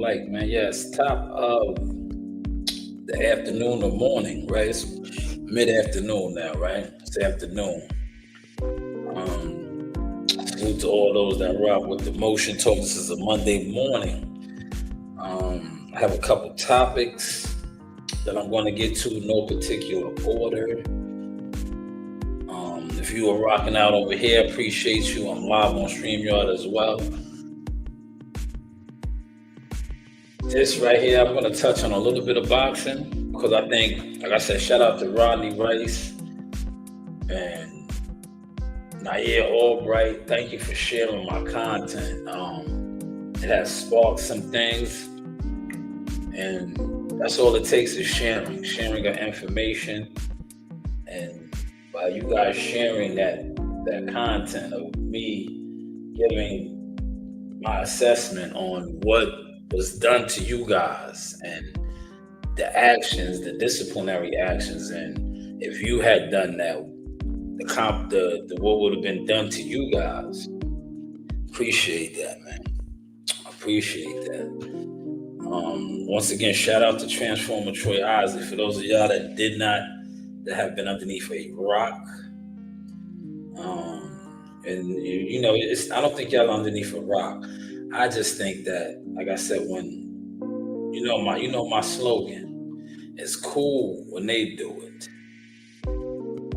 like, man. Yes, top of the afternoon or morning, right? It's mid-afternoon now, right? It's afternoon. Salute to all those that rock with the motion talk. This is a Monday morning. I have a couple topics that I'm going to get to in no particular order. If you are rocking out over here, appreciate you. I'm live on StreamYard as well. This right here, I'm going to touch on a little bit of boxing because I think, like I said, shout out to Rodney Rice and Nair Albright. Thank you for sharing my content. It has sparked some things, and that's all it takes is sharing our information. And by you guys sharing that content of me giving my assessment on what was done to you guys and the actions, the disciplinary actions, and if you had done that, the what would have been done to you guys. Appreciate that, man. Appreciate that. Once again, shout out to Transformer Troy Isley. For those of y'all that have been underneath a rock, and I don't think y'all underneath a rock. I just think that, like I said, when my slogan, it's cool when they do it.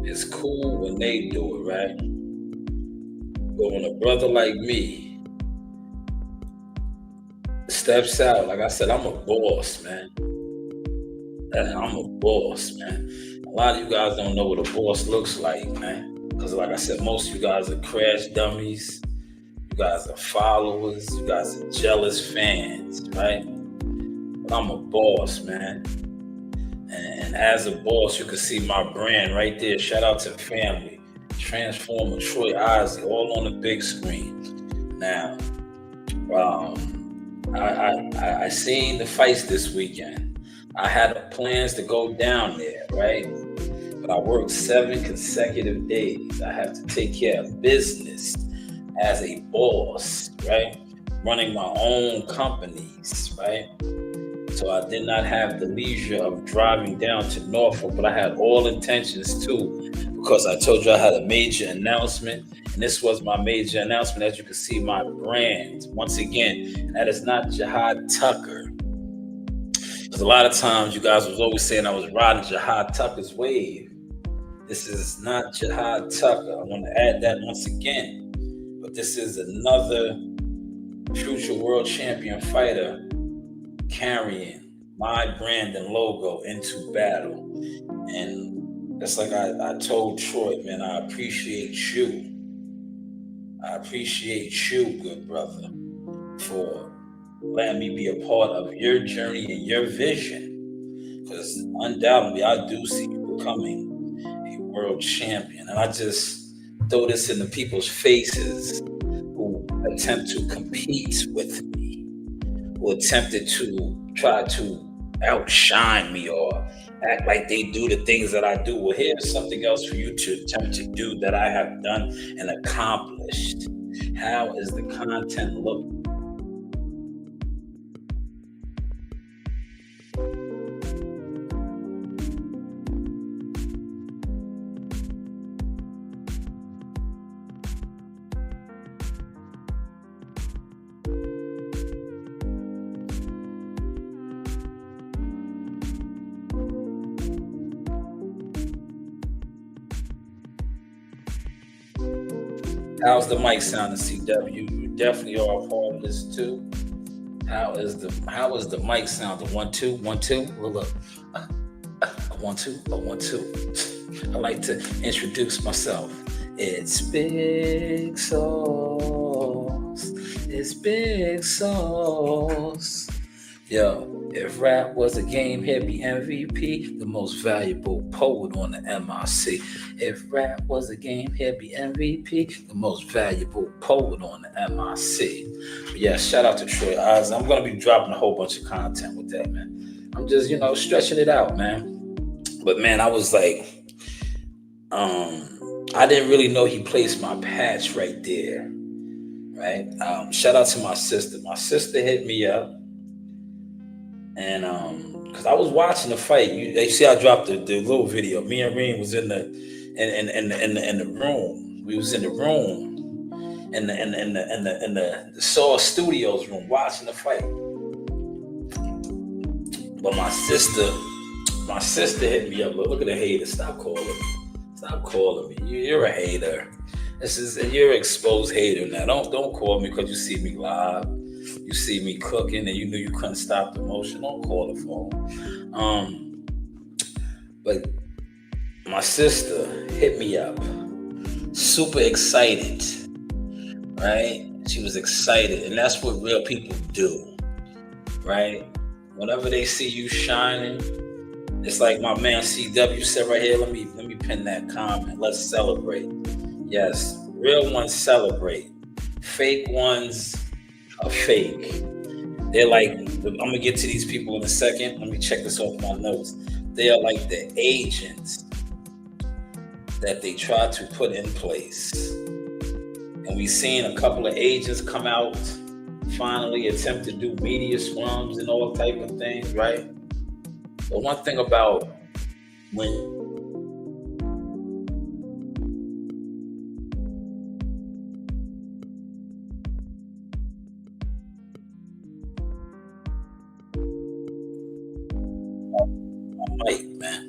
It's cool when they do it, right? But when a brother like me steps out, like I said, I'm a boss, man. I'm a boss, man. A lot of you guys don't know what a boss looks like, man. Because like I said, most of you guys are crash dummies. You guys are followers. You guys are jealous fans, right? But I'm a boss, man. And as a boss, you can see my brand right there. Shout out to family. Transformer Troy Isley, all on the big screen. Now, I seen the fights this weekend. I had plans to go down there, right? But I worked 7 consecutive days. I have to take care of business as a boss, right? Running my own companies, right? So I did not have the leisure of driving down to Norfolk, but I had all intentions to, because I told you I had a major announcement, and this was my major announcement. As you can see, my brand, once again, and that is not Jihad Tucker. Because a lot of times you guys was always saying I was riding Jihad Tucker's wave. This is not Jihad Tucker. I want to add that once again. But this is another future world champion fighter carrying my brand and logo into battle. And that's like I told Troy, man, I appreciate you. I appreciate you, good brother, for letting me be a part of your journey and your vision. Because undoubtedly, I do see you becoming a world champion. And I just throw this in the people's faces who attempt to compete with me, who attempted to try to outshine me or act like they do the things that I do. Well, here's something else for you to attempt to do that I have done and accomplished. How is the content look? How's the mic sound in CW? You definitely are a part of this too. How is the mic sound? 1 2 1 2. Well, look, 1 2 1 2. I like to introduce myself. It's Big Sauce. It's Big Sauce. Yo, if rap was a game, he'd be MVP, the most valuable poet on the MIC. If rap was a game, he'd be MVP, the most valuable poet on the MIC. But yeah, shout out to Troy Oz. I'm going to be dropping a whole bunch of content with that, man. I'm just, stretching it out, man. But man, I was like, I didn't really know he placed my patch right there, right? Shout out to my sister. My sister hit me up. And because I was watching the fight, they see I dropped the little video. Me and Reem was in the room. We was in the room in the Saw Studios room watching the fight. But my sister hit me up. Look at the hater. Stop calling me. Stop calling me. You're a hater. You're an exposed hater now. Don't call me because you see me live. You see me cooking and you knew you couldn't stop the motion. Don't call the phone. But my sister hit me up, super excited, right? She was excited, and that's what real people do, right? Whenever they see you shining, it's like my man CW said right here. Let me pin that comment. Let's celebrate. Yes, real ones celebrate. Fake ones are fake. They're like, I'm gonna get to these people in a second. Let me check this off my notes. They are like the agents that they try to put in place. And we've seen a couple of agents come out, finally attempt to do media scrums and all type of things, right? But one thing about when Mike, man.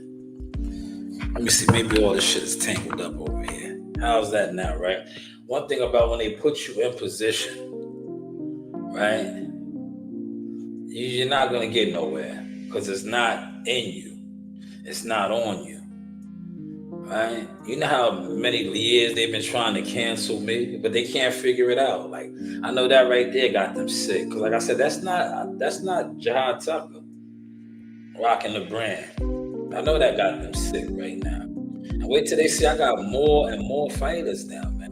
Let me see, maybe all this shit is tangled up over here. How's that now, right? One thing about when they put you in position, right? You're not gonna get nowhere because it's not in you. It's not on you, right? You know how many years they've been trying to cancel me, but they can't figure it out. Like, I know that right there got them sick. Cause like I said, that's not Jihad Tucker rocking the brand. I know that got them sick right now. And wait till they see I got more and more fighters now, man.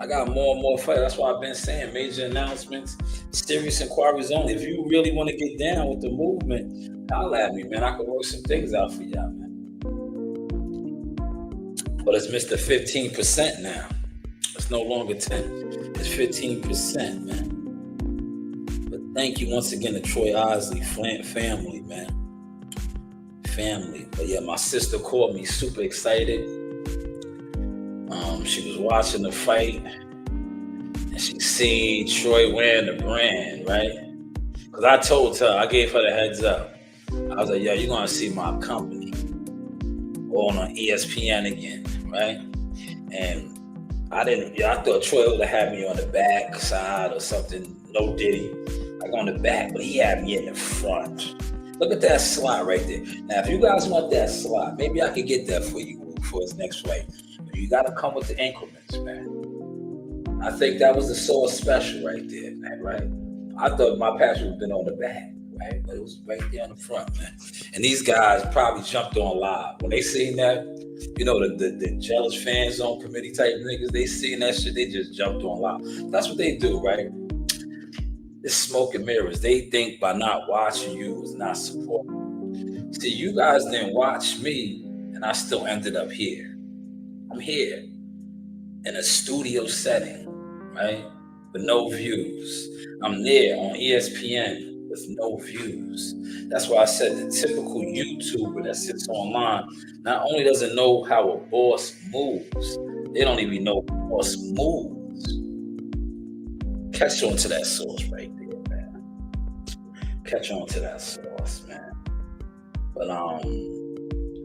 I got more and more fighters. That's why I've been saying major announcements, serious inquiries only. If you really want to get down with the movement, holla at me, man. I can work some things out for y'all, man. But it's Mr. 15% now. It's no longer 10. It's 15%, man. But thank you once again to Troy Osley family, man. Family. But yeah, my sister called me super excited. She was watching the fight and she seen Troy wearing the brand, right? Because I told her, I gave her the heads up. I was like, yo, you're gonna see my company on ESPN again, right? And I thought Troy would have had me on the back side or something, no Diddy, like on the back, but he had me in the front. Look at that slot right there. Now, if you guys want that slot, maybe I could get that for you for his next fight. But you got to come with the increments, man. I think that was the Source special right there, man, right? I thought my patch would have been on the back, right? But it was right there on the front, man. And these guys probably jumped on live. When they seen that, you know, the jealous fan zone committee type niggas, they seen that shit, they just jumped on live. That's what they do, right? It's smoke and mirrors. They think by not watching you is not supporting. See, you guys didn't watch me, and I still ended up here. I'm here in a studio setting, right? With no views. I'm there on ESPN with no views. That's why I said the typical YouTuber that sits online not only doesn't know how a boss moves, they don't even know how a boss moves. Catch on to that sauce right there, man. Catch on to that sauce, man. But I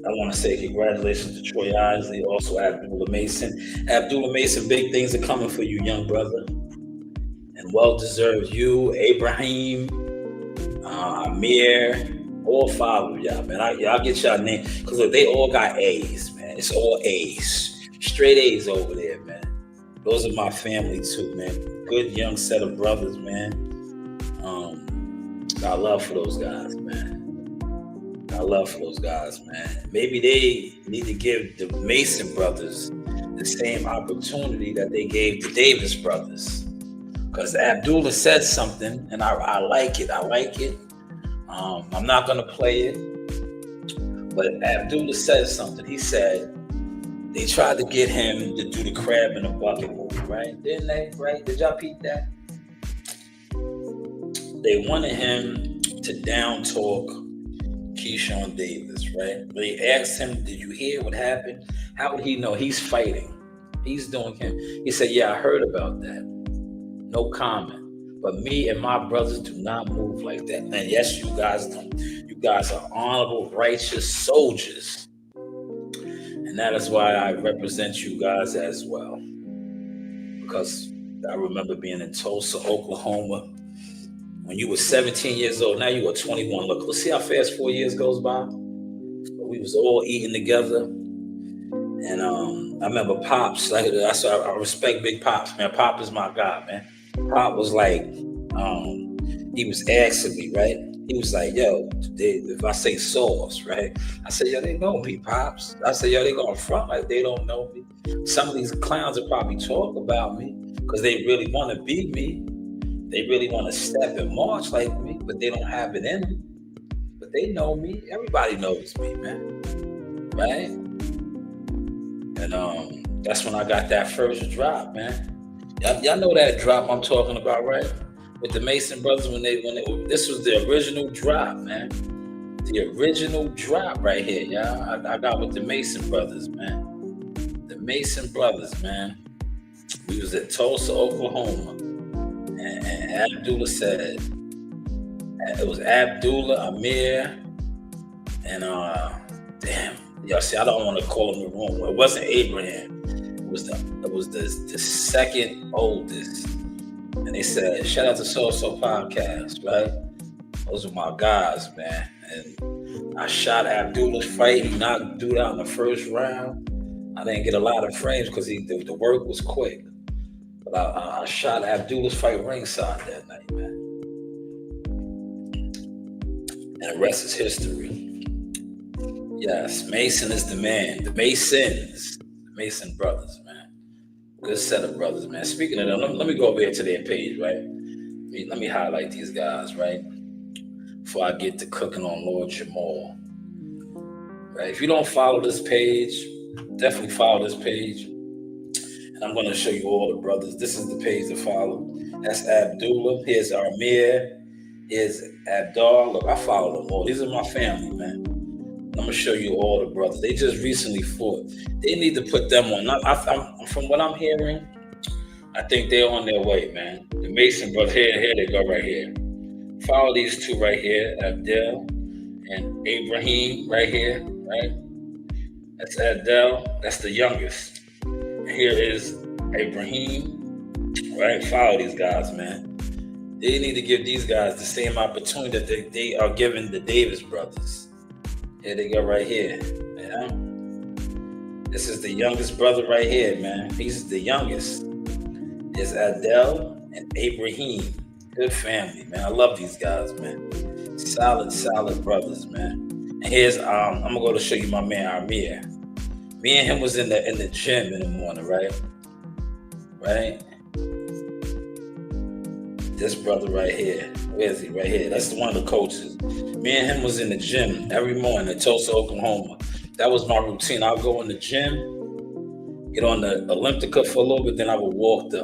want to say congratulations to Troy Isley, also Abdullah Mason. Abdullah Mason, big things are coming for you, young brother. And well-deserved. You, Abraham, Amir, all 5 of y'all, man. Y'all get y'all name. Because they all got A's, man. It's all A's. Straight A's over there, man. Those are my family too, man. Good young set of brothers, man. Got love for those guys, man. Got love for those guys, man. Maybe they need to give the Mason brothers the same opportunity that they gave the Davis brothers. Because Abdullah said something, and I like it. I like it. I'm not going to play it. But Abdullah said something. He said, they tried to get him to do the crab in a bucket movie, right? Didn't they? Right? Did y'all peep that? They wanted him to down talk Keyshawn Davis, right? They asked him, "Did you hear what happened?" How would he know? He's fighting. He's doing him. He said, "Yeah, I heard about that. No comment. But me and my brothers do not move like that." And yes, you guys don't. You guys are honorable, righteous soldiers. And that is why I represent you guys as well. Because I remember being in Tulsa, Oklahoma, when you were 17 years old. Now you are 21. Look, let's see how fast 4 years goes by. We was all eating together. And I remember Pops, like I respect Big Pops, man. Pop is my guy, man. Pop was like, he was asking me, right? He was like, "Yo, if I say sauce, right?" I said, "Yo, they know me, Pops." I said, "Yo, they going front like they don't know me. Some of these clowns will probably talk about me because they really want to be me. They really want to step and march like me, but they don't have it in them. But they know me. Everybody knows me, man. Right?" And that's when I got that first drop, man. Y'all know that drop I'm talking about, right? With the Mason brothers when this was the original drop, man. The original drop right here, y'all. I got with the Mason brothers, man. The Mason brothers, man. We was at Tulsa, Oklahoma. And Abdullah said, it was Abdullah, Amir, and damn, y'all see, I don't want to call him the wrong one. It wasn't Abraham. It was the second oldest. And they said, "Shout out to So Podcast," right? Those are my guys, man. And I shot Abdullah's fight. He knocked dude out in the first round. I didn't get a lot of frames because the work was quick. But I shot Abdullah's fight ringside that night, man. And the rest is history. Yes, Mason is the man. The Masons. The Mason brothers, man. Good set of brothers, man. Speaking of them, let me go over here to their page, right? Let me highlight these guys, right? Before I get to cooking on Lord Jamal. Right? If you don't follow this page, definitely follow this page. And I'm going to show you all the brothers. This is the page to follow. That's Abdullah. Here's Amir. Here's Abdar. Look, I follow them all. These are my family, man. I'm going to show you all the brothers. They just recently fought. They need to put them on. From what I'm hearing, I think they're on their way, man. The Mason brothers, here they go right here. Follow these two right here, Abdel and Ibrahim right here, right? That's Abdel. That's the youngest. And here is Ibrahim, right? Follow these guys, man. They need to give these guys the same opportunity that they are giving the Davis brothers. Here they go right here. Yeah. This is the youngest brother right here, man. He's the youngest. There's Adel and Ibrahim. Good family, man. I love these guys, man. Solid brothers, man. And here's I'm gonna go to show you my man Amir. Me and him was in the gym in the morning, right? Right? This brother right here. Where is he? Right here. That's one of the coaches. Me and him was in the gym every morning in Tulsa, Oklahoma. That was my routine. I'll go in the gym, get on the elliptical for a little bit, then I would walk the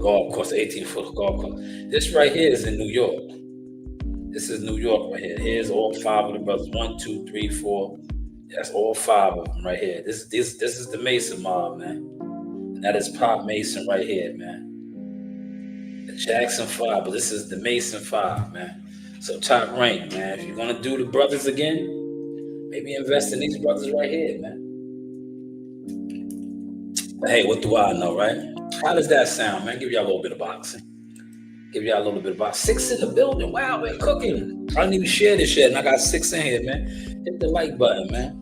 golf course, the 18-foot golf course. This right here is in New York. This is New York right here. Here's all five of the brothers. 1, 2, 3, 4. That's all five of them right here. This is the Mason mob, man. And that is Pop Mason right here, man. The Jackson 5, but this is the Mason 5, man. So top rank, man. If you're gonna do the brothers again, maybe invest in these brothers right here, man. But hey, what do I know, right? How does that sound, man? Give y'all a little bit of boxing. 6 in the building. Wow, we're cooking. I didn't even share this shit, and I got 6 in here, man. Hit the like button, man.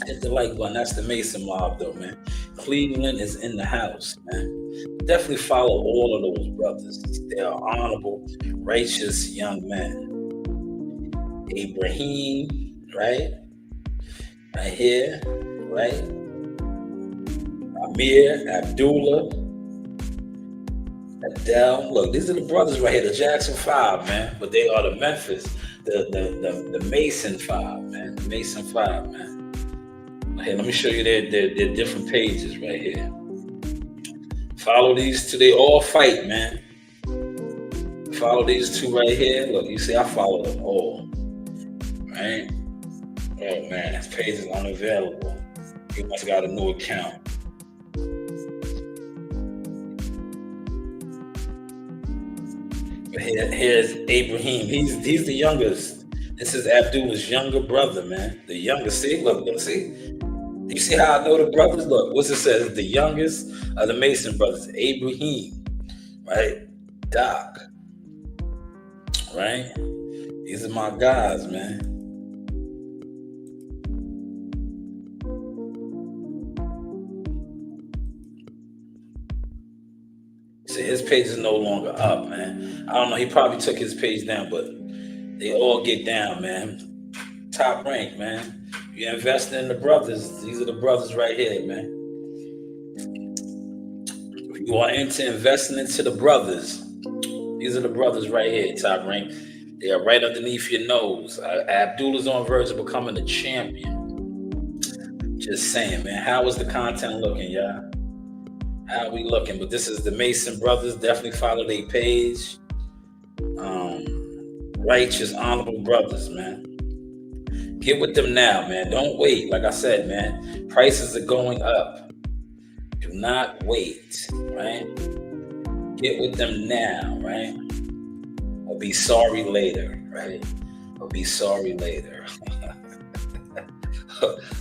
Hit the like button. That's the Mason mob, though, man. Cleveland is in the house, man. Definitely follow all of those brothers. They are honorable, righteous young men. Ibrahim, right? Right here, right? Amir, Abdullah, Adele. Look, these are the brothers right here, the Jackson 5, man. But they are the Memphis, the Mason 5, man. The Mason 5, man. Hey, let me show you their different pages right here. Follow these two. They all fight, man. Follow these two right here. Look, you see, I follow them all. Right? Oh man, his page is unavailable. He must got a new account. But here's Ibrahim. He's the youngest. This is Abdullah's younger brother, man. The youngest. See, look, see. You see how I know the brothers? Look, what's it says? The youngest of the Mason brothers, Ibrahim, right? Doc, right? These are my guys, man. See, his page is no longer up, man. I don't know. He probably took his page down, but they all get down, man. Top rank, man. You invest in the brothers. These are the brothers right here, man. If you are into investing into the brothers, these are the brothers right here, top rank. They are right underneath your nose. Abdullah's on verge of becoming a champion. Just saying, man. How is the content looking, y'all? How we looking? But this is the Mason brothers. Definitely follow their page. Righteous, honorable brothers, man. Get with them now, man. Don't wait. Like I said, man, prices are going up. Do not wait, right? Get with them now, right? Or be sorry later, right? Or be sorry later.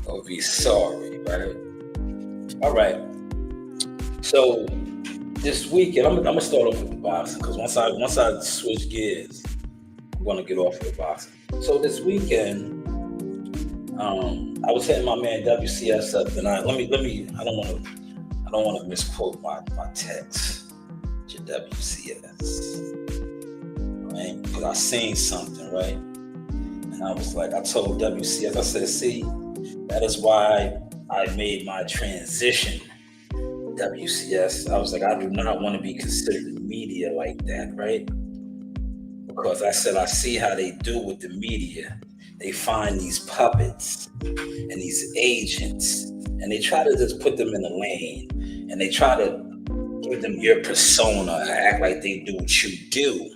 Or be sorry, right? All right. So this weekend, I'm gonna start off with the boxing because once I switch gears, I'm gonna get off of the boxing. So this weekend, I was hitting my man WCS up, and I don't want to misquote my text to WCS, right? Because I seen something, right? And I was like, I told WCS, I said, see, that is why I made my transition. WCS, I was like, I do not want to be considered media like that, right? Because I said, I see how they do with the media. They find these puppets and these agents, and they try to just put them in the lane, and they try to give them your persona and act like they do what you do.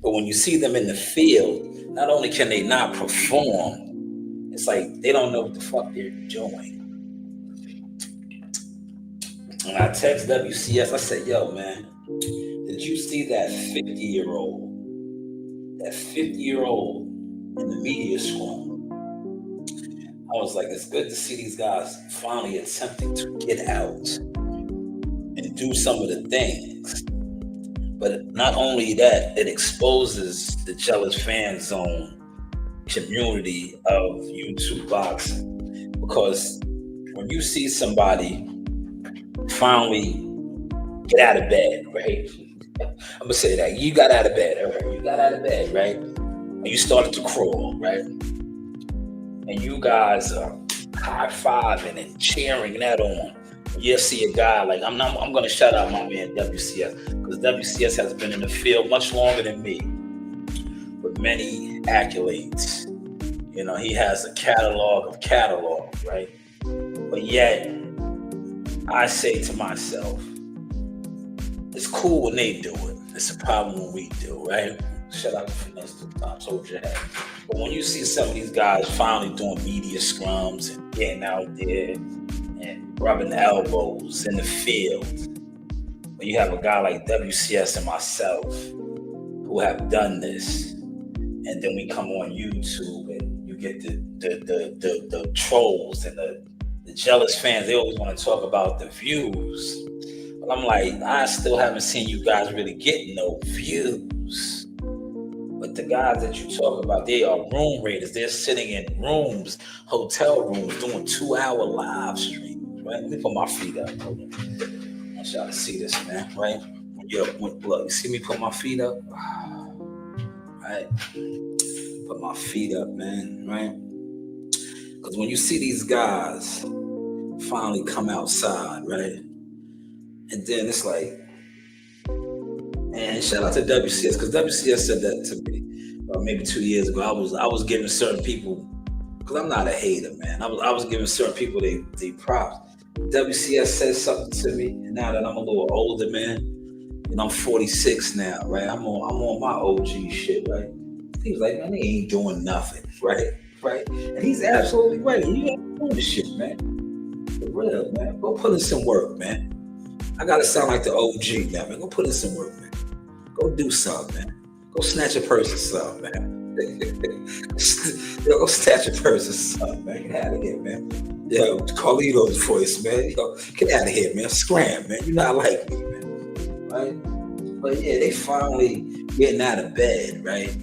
But when you see them in the field, not only can they not perform, it's like they don't know what the fuck they're doing. And I text WCS, I said, yo, man, did you see that 50-year-old? That 50-year-old in the media scrum? I was like, it's good to see these guys finally attempting to get out and do some of the things. But not only that, it exposes the jealous fan zone community of YouTube boxing. Because when you see somebody finally get out of bed, right? I'm gonna say that. You got out of bed, all right? You got out of bed, right? And you started to crawl, right? And you guys are high-fiving and cheering that on. You see a guy like, I'm gonna shout out my man WCS, because WCS has been in the field much longer than me, with many accolades. You know, he has a catalog, right? But yet, I say to myself, it's cool when they do it. It's a problem when we do, right? Shout out to Finesse to the top, hold your head. But when you see some of these guys finally doing media scrums and getting out there and rubbing elbows in the field, when you have a guy like WCS and myself who have done this, and then we come on YouTube and you get the trolls and the jealous fans, they always want to talk about the views. But I'm like, I still haven't seen you guys really get no views. But the guys that you talk about, they are room raiders. They're sitting in rooms, hotel rooms, doing 2-hour live streams, right? Let me put my feet up. Hold on. I want y'all to see this, man, right? Look, you see me put my feet up? Right? Put my feet up, man, right? Because when you see these guys finally come outside, right? And then it's like, and shout out to WCS, because WCS said that to me maybe 2 years ago. I was giving certain people, because I'm not a hater, man. I was giving certain people they props. WCS said something to me, And now that I'm a little older, man, and I'm 46 now, right? I'm on my OG shit, right? He was like, man, they ain't doing nothing, right? Right? And he's absolutely right. You ain't doing this shit, man. For real, man. Go put in some work, man. I gotta sound like the OG now, man. Go put in some work, man. Go do something, man. Go snatch a purse or something, man. Yo, go snatch a purse or something, man. Get out of here, man. Yo, Carlito's voice, man. Yo, get out of here, man. Scram, man. You're not like me, man. Right? But yeah, they finally getting out of bed, right?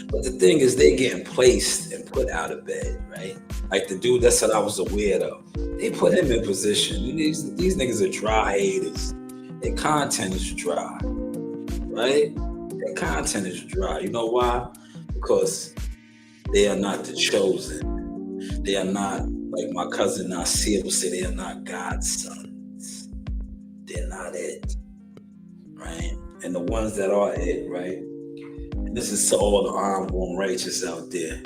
But the thing is, they getting placed and put out of bed, right? Like the dude that said I was a weirdo. They put him in position. These niggas are dry haters. Their content is dry, right? Their content is dry. You know why? Because they are not the chosen. They are not, like my cousin Nasir would say, they are not God's sons. They're not it, right? And the ones that are it, right? And this is to all the honorable and righteous out there.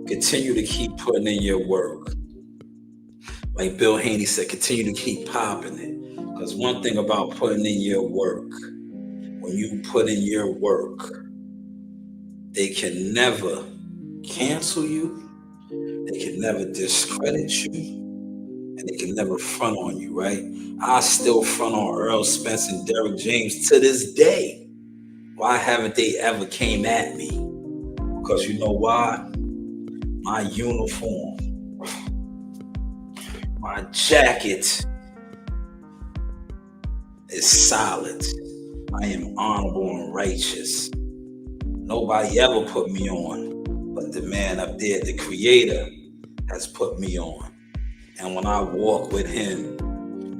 Continue to keep putting in your work. Like Bill Haney said, continue to keep popping it. Because one thing about putting in your work, when you put in your work, they can never cancel you. They can never discredit you. And they can never front on you, right? I still front on Earl Spence and Derrick James to this day. Why haven't they ever came at me? Because you know why? My uniform, my jacket is solid. I am honorable and righteous. Nobody ever put me on, but the man up there, the creator, has put me on. And when I walk with him,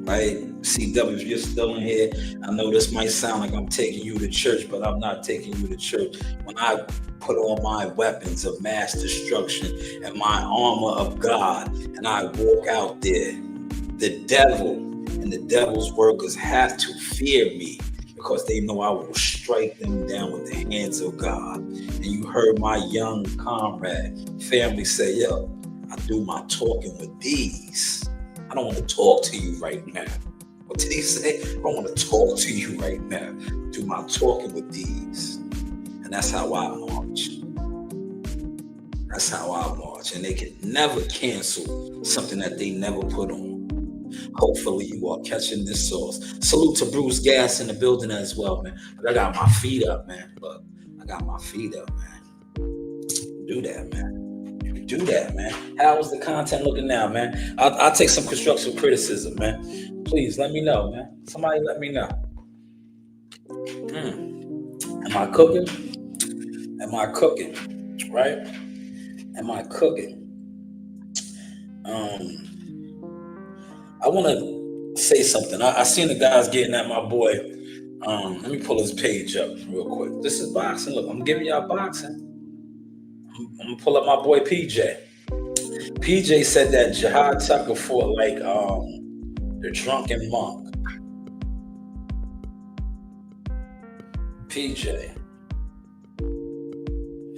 right? CW, if you're still in here, I know this might sound like I'm taking you to church, but I'm not taking you to church. When I put on my weapons of mass destruction and my armor of God, and I walk out there, the devil and the devil's workers have to fear me, because they know I will strike them down with the hands of God. And you heard my young comrade family say, yo, I do my talking with these. I don't want to talk to you right now. What did he say? I don't want to talk to you right now. Do my talking with these. And that's how I march. That's how I march. And they can never cancel something that they never put on. Hopefully you are catching this sauce. Salute to Bruce Gas in the building as well, man. But I got my feet up, man. Look, I got my feet up, man. Do that, man. Do that, man. How is the content looking now, man? I'll take some constructive criticism, man. Please let me know, man. Somebody let me know. Am I cooking? Am I cooking? Right? Am I cooking? I want to say something. I seen the guys getting at my boy. Let me pull his page up real quick. This is boxing. Look, I'm giving y'all boxing. I'm gonna pull up my boy PJ. PJ said that Jihad Tucker fought like the drunken monk. PJ.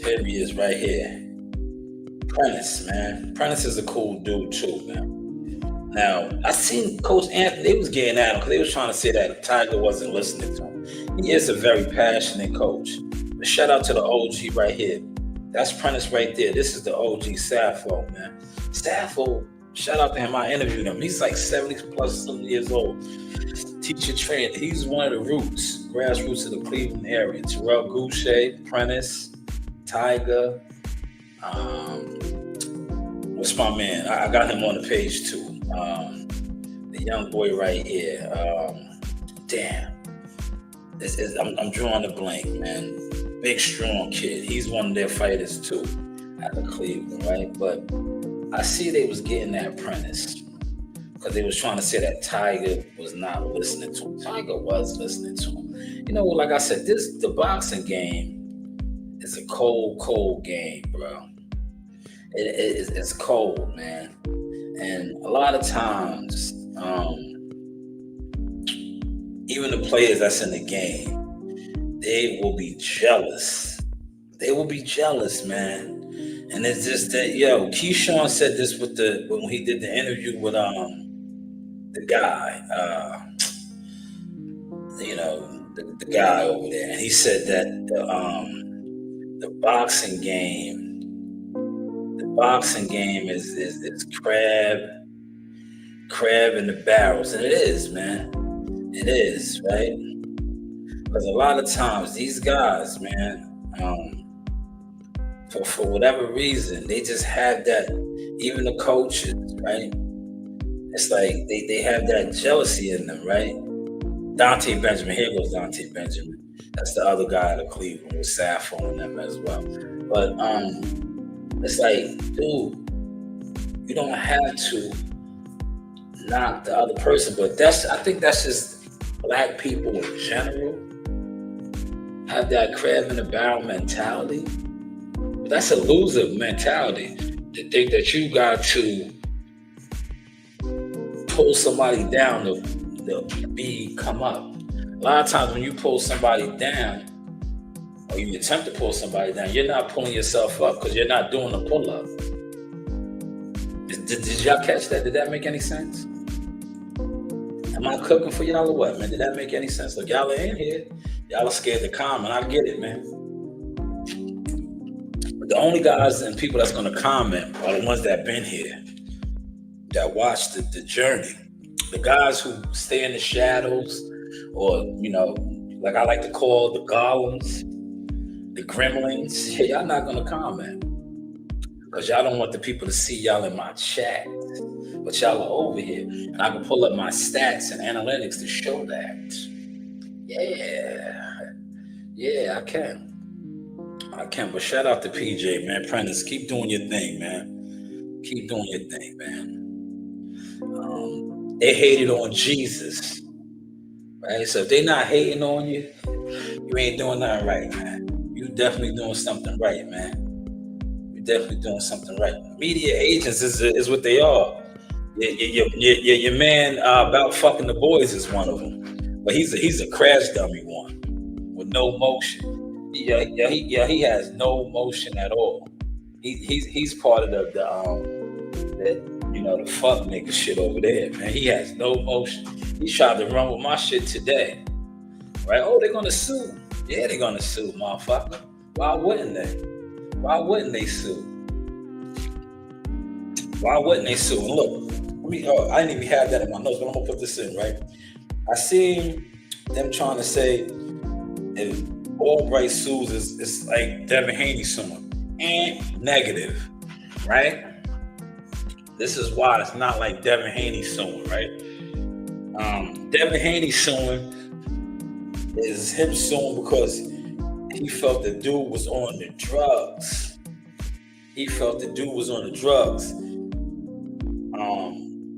Here he is right here. Prentice, man. Prentice is a cool dude too, man. Now, I seen Coach Anthony, they was getting at him because they was trying to say that Tiger wasn't listening to him. He is a very passionate coach. But shout out to the OG right here. That's Prentice right there. This is the OG Sappho, man. Sappho, shout out to him. I interviewed him. He's like 70 plus some years old. Teacher trainer. He's one of the roots, grassroots of the Cleveland area. Terrell Goucher, Prentice, Tiger. What's my man? I got him on the page too. The young boy right here. Damn. I'm drawing a blank, man. Big, strong kid. He's one of their fighters too, out of Cleveland, right? But I see they was getting that Prentice because they was trying to say that Tiger was not listening to him. Tiger was listening to him. You know, like I said, the boxing game is a cold game, bro. It's cold, man. And a lot of times, even the players that's in the game, they will be jealous. They will be jealous, man. And it's just that, Keyshawn said this when he did the interview with the guy, the guy over there, and he said that the boxing game is crab in the barrels, and it is, man. It is, right? Because a lot of times these guys, man, for whatever reason, they just have that. Even the coaches, right? It's like they have that jealousy in them, right? Dante Benjamin, here goes Dante Benjamin. That's the other guy out of Cleveland with Saffron and them as well. But it's like, dude, you don't have to knock the other person, but I think that's just black people in general have that crab in the barrel mentality. But that's a loser mentality to think that you got to pull somebody down to come up. A lot of times when you pull somebody down, or you attempt to pull somebody down, you're not pulling yourself up because you're not doing a pull-up. Did y'all catch that? Did that make any sense? Am I cooking for y'all or what, man? Did that make any sense? Look, y'all are in here. Y'all are scared to comment. I get it, man. But the only guys and people that's going to comment are the ones that been here, that watched the journey. The guys who stay in the shadows, or, like I like to call the golems, the gremlins, y'all not going to comment. Because y'all don't want the people to see y'all in my chat. But y'all are over here. And I can pull up my stats and analytics to show that. Yeah, I can. But shout out to PJ, man. Prentice, keep doing your thing, man. Keep doing your thing, man. They hated on Jesus, right? So if they not hating on you, you ain't doing nothing right, man. You definitely doing something right, man. You're definitely doing something right. Media agents is what they are. Your man about fucking the boys is one of them, but he's a crash dummy one with no motion. He has no motion at all. He's part of the fuck nigga shit over there, man. He has no motion. He tried to run with my shit today, right? Oh, they're gonna sue. Yeah, they're gonna sue, motherfucker. Why wouldn't they? Why wouldn't they sue? Why wouldn't they sue? And look, I didn't even have that in my notes, but I'm gonna put this in, right? I seen them trying to say if Albright sues, it's like Devin Haney suing. And negative, right? This is why it's not like Devin Haney suing, right? Devin Haney suing is him suing because he felt the dude was on the drugs.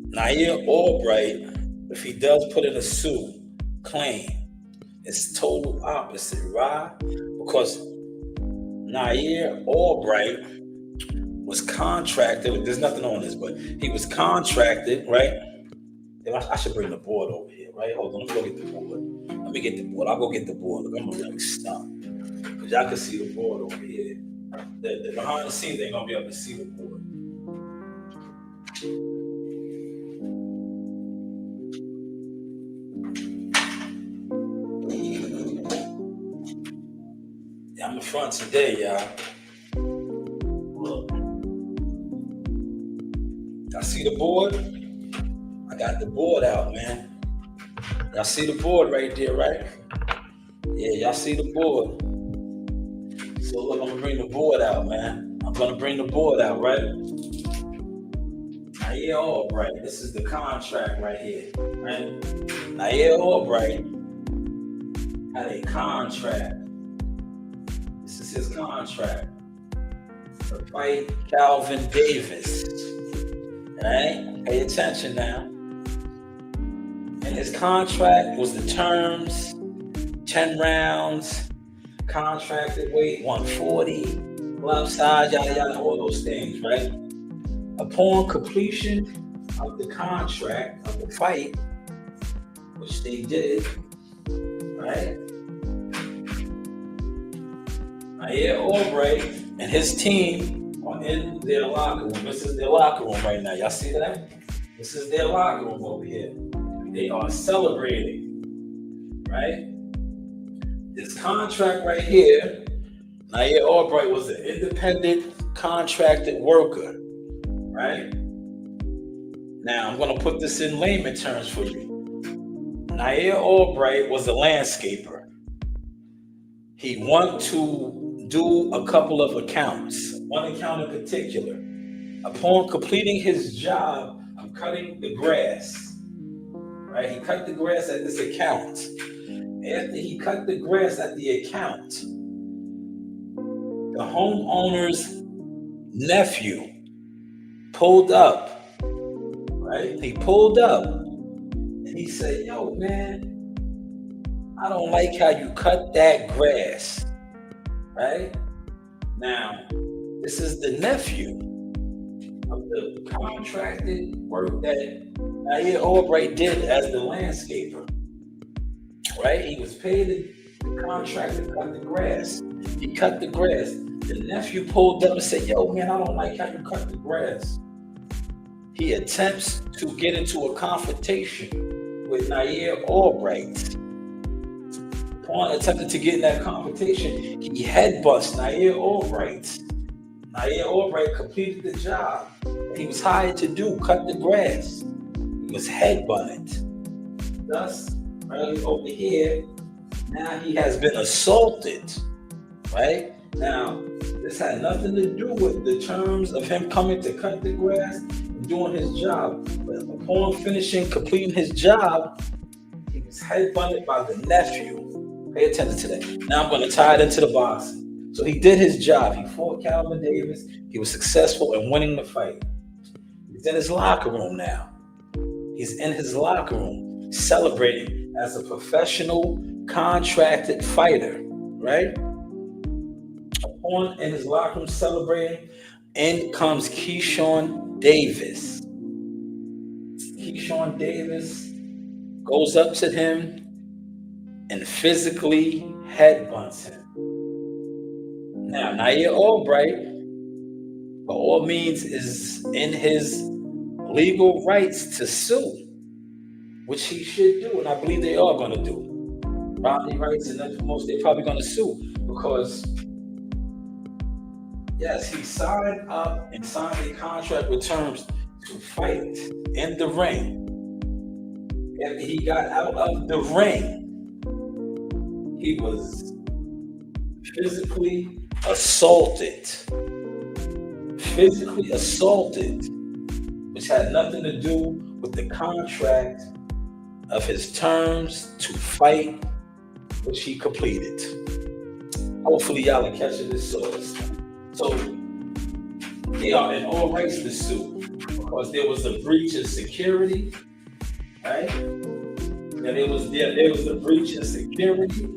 Nair Albright, if he does put in a suit claim, it's total opposite, right? Because Nair Albright was contracted. There's nothing on this, but he was contracted, right? I should bring the board over here, right? Hold on, let me go get the board. I'll go get the board. Look, I'm gonna really stop because y'all can see the board over here. The behind the scenes, they're gonna be able to see the board. Yeah, I'm in front today, y'all. Look. Y'all see the board? I got the board out, man. Y'all see the board right there, right? Yeah, y'all see the board. So look, I'm gonna bring the board out, man. I'm gonna bring the board out, right? Nair Albright, this is the contract right here, right? Nair Albright had a contract. This is his contract to fight Calvin Davis. Right? Pay attention now. And his contract was the terms, 10 rounds, contracted weight, 140, glove size, yada, yada, all those things, right? Upon completion of the contract, of the fight, which they did, right? Nair Albright and his team are in their locker room. This is their locker room right now. Y'all see that? This is their locker room over here. They are celebrating, right? This contract right here, Nair Albright was an independent contracted worker, right? Now, I'm going to put this in layman terms for you. Nair Albright was a landscaper. He wanted to do a couple of accounts, one account in particular. Upon completing his job of cutting the grass, right? He cut the grass at this account. After he cut the grass at the account, the homeowner's nephew pulled up, right? He pulled up and he said, yo, man, I don't like how you cut that grass, right? Now, this is the nephew of the contracted work that Nair Albright did as the landscaper, right? He was paid the contract to cut the grass. He cut the grass. The nephew pulled up and said, yo, man, I don't like how you cut the grass. He attempts to get into a confrontation with Nair Albright. Upon attempting to get in that confrontation, he headbutts Nair Albright. Nair Albright completed the job he was hired to do, cut the grass. He was headbutted. Thus, right over here, now he has been assaulted, right? Now, this had nothing to do with the terms of him coming to cut the grass and doing his job. But upon completing his job, he was headbutted by the nephew. Pay attention to that. Now I'm going to tie it into the boxing. So he did his job. He fought Calvin Davis. He was successful in winning the fight. He's in his locker room now. He's in his locker room celebrating as a professional contracted fighter, right? Upon in his locker room celebrating, in comes Keyshawn Davis. Keyshawn Davis goes up to him and physically headbutts him. Now, Nair Albright, by all means, is in his legal rights to sue, which he should do, and I believe they are going to do. Property rights and nothing most, they're probably going to sue because, yes, he signed up and signed a contract with terms to fight in the ring. After he got out of the ring, he was physically assaulted, which had nothing to do with the contract of his terms to fight, which he completed. Hopefully y'all are catching this source. So they are in all rights to sue because there was a breach of security, right? And there was a breach of security,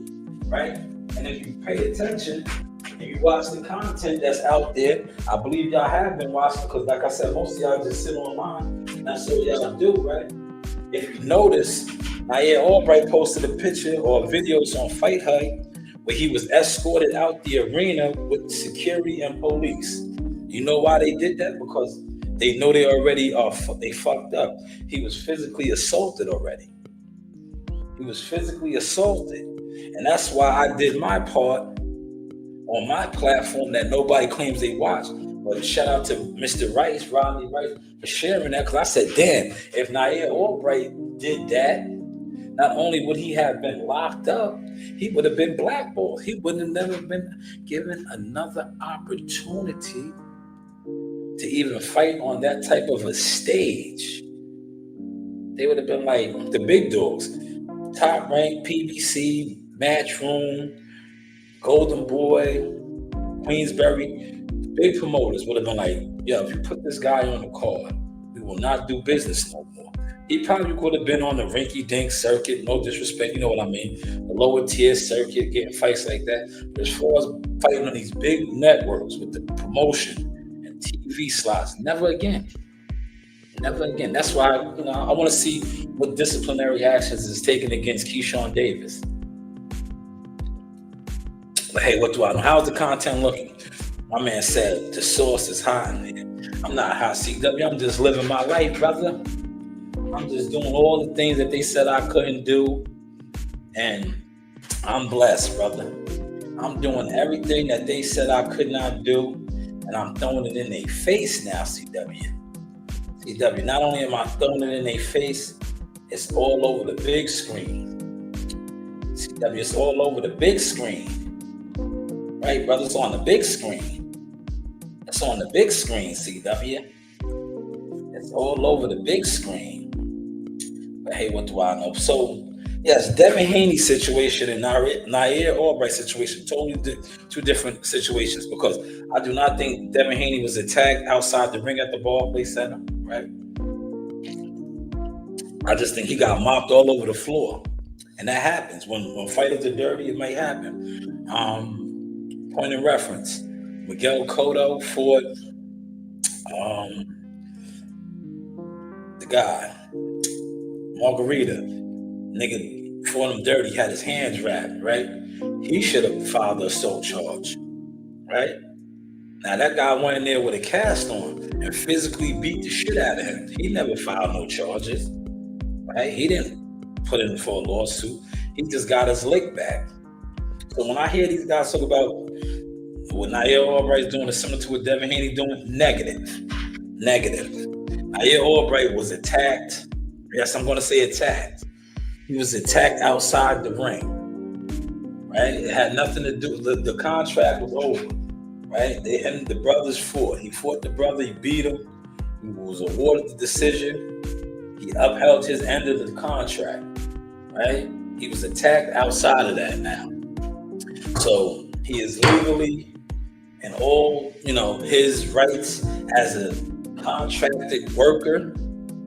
right? And if you pay attention and you watch the content that's out there, I believe y'all have been watching because, like I said, most of y'all just sit online. That's what y'all do, right? If you notice, Nair Albright posted a picture or videos on Fight Hut where he was escorted out the arena with security and police. You know why they did that? Because they know they already they fucked up. He was physically assaulted already. He was physically assaulted. And that's why I did my part on my platform that nobody claims they watch. But shout out to Mr. Rice, Rodney Rice, for sharing that. Because I said, damn, if Nair Albright did that, not only would he have been locked up, he would have been blackballed. He would have never been given another opportunity to even fight on that type of a stage. They would have been like the big dogs, Top Rank, PBC, Matchroom, Golden Boy, Queensberry. Big promoters would have been like, yo, if you put this guy on the card, we will not do business no more. He probably could have been on the rinky-dink circuit, no disrespect, you know what I mean, the lower tier circuit, getting fights like that. But as far as fighting on these big networks with the promotion and TV slots, never again. Never again. That's why, I want to see what disciplinary actions is taken against Keyshawn Davis. But hey, what do I know? How's the content looking? My man said the source is hot in there. I'm not hot, CW. I'm just living my life, brother. I'm just doing all the things that they said I couldn't do, and I'm blessed, brother. I'm doing everything that they said I could not do, and I'm throwing it in their face now, CW. CW, not only am I throwing it in their face, it's all over the big screen. CW, it's all over the big screen. Right, brother? It's on the big screen. It's on the big screen, CW. It's all over the big screen. But hey, what do I know? So, yes, Devin Haney's situation and Nair Albright's situation, totally two different situations, because I do not think Devin Haney was attacked outside the ring at the Barclays Center, right? I just think he got mopped all over the floor. And that happens. When fighters are dirty, it might happen. Point of reference, Miguel Cotto fought the guy, Margarita. Nigga fought him dirty, had his hands wrapped, right? He should have filed an assault charge, right? Now that guy went in there with a cast on and physically beat the shit out of him. He never filed no charges, right? He didn't put in for a lawsuit. He just got his lick back. So when I hear these guys talk about what Nair Albright's doing is similar to what Devin Haney doing, negative. Nair Albright was attacked. Yes, I'm going to say attacked. He was attacked outside the ring, right? It had nothing to do. The contract was over, right? The brothers fought. He fought the brother. He beat him. He was awarded the decision. He upheld his end of the contract, right? He was attacked outside of that now. So he is legally and all, his rights as a contracted worker,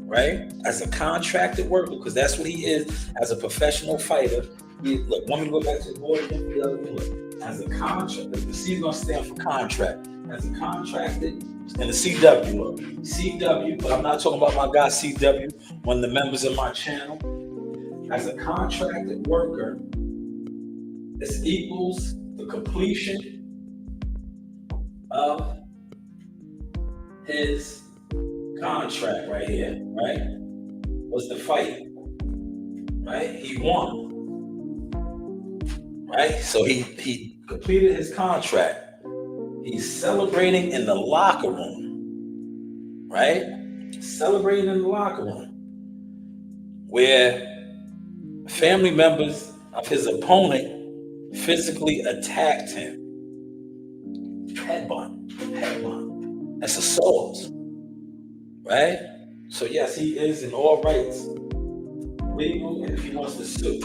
right? As a contracted worker, because that's what he is as a professional fighter. Look, want me to go back to the board again? Look, as a contract, the C is going to stand for contract. As a contracted, and the CW, look, CW, but I'm not talking about my guy CW, one of the members of my channel. As a contracted worker, this equals the completion of his contract right here, right? Was the fight, right? He won, right? So he completed his contract. He's celebrating in the locker room, right? Celebrating in the locker room, where family members of his opponent physically attacked him. Headbutt. That's assault, right? So yes, he is in all rights legal if he wants to sue,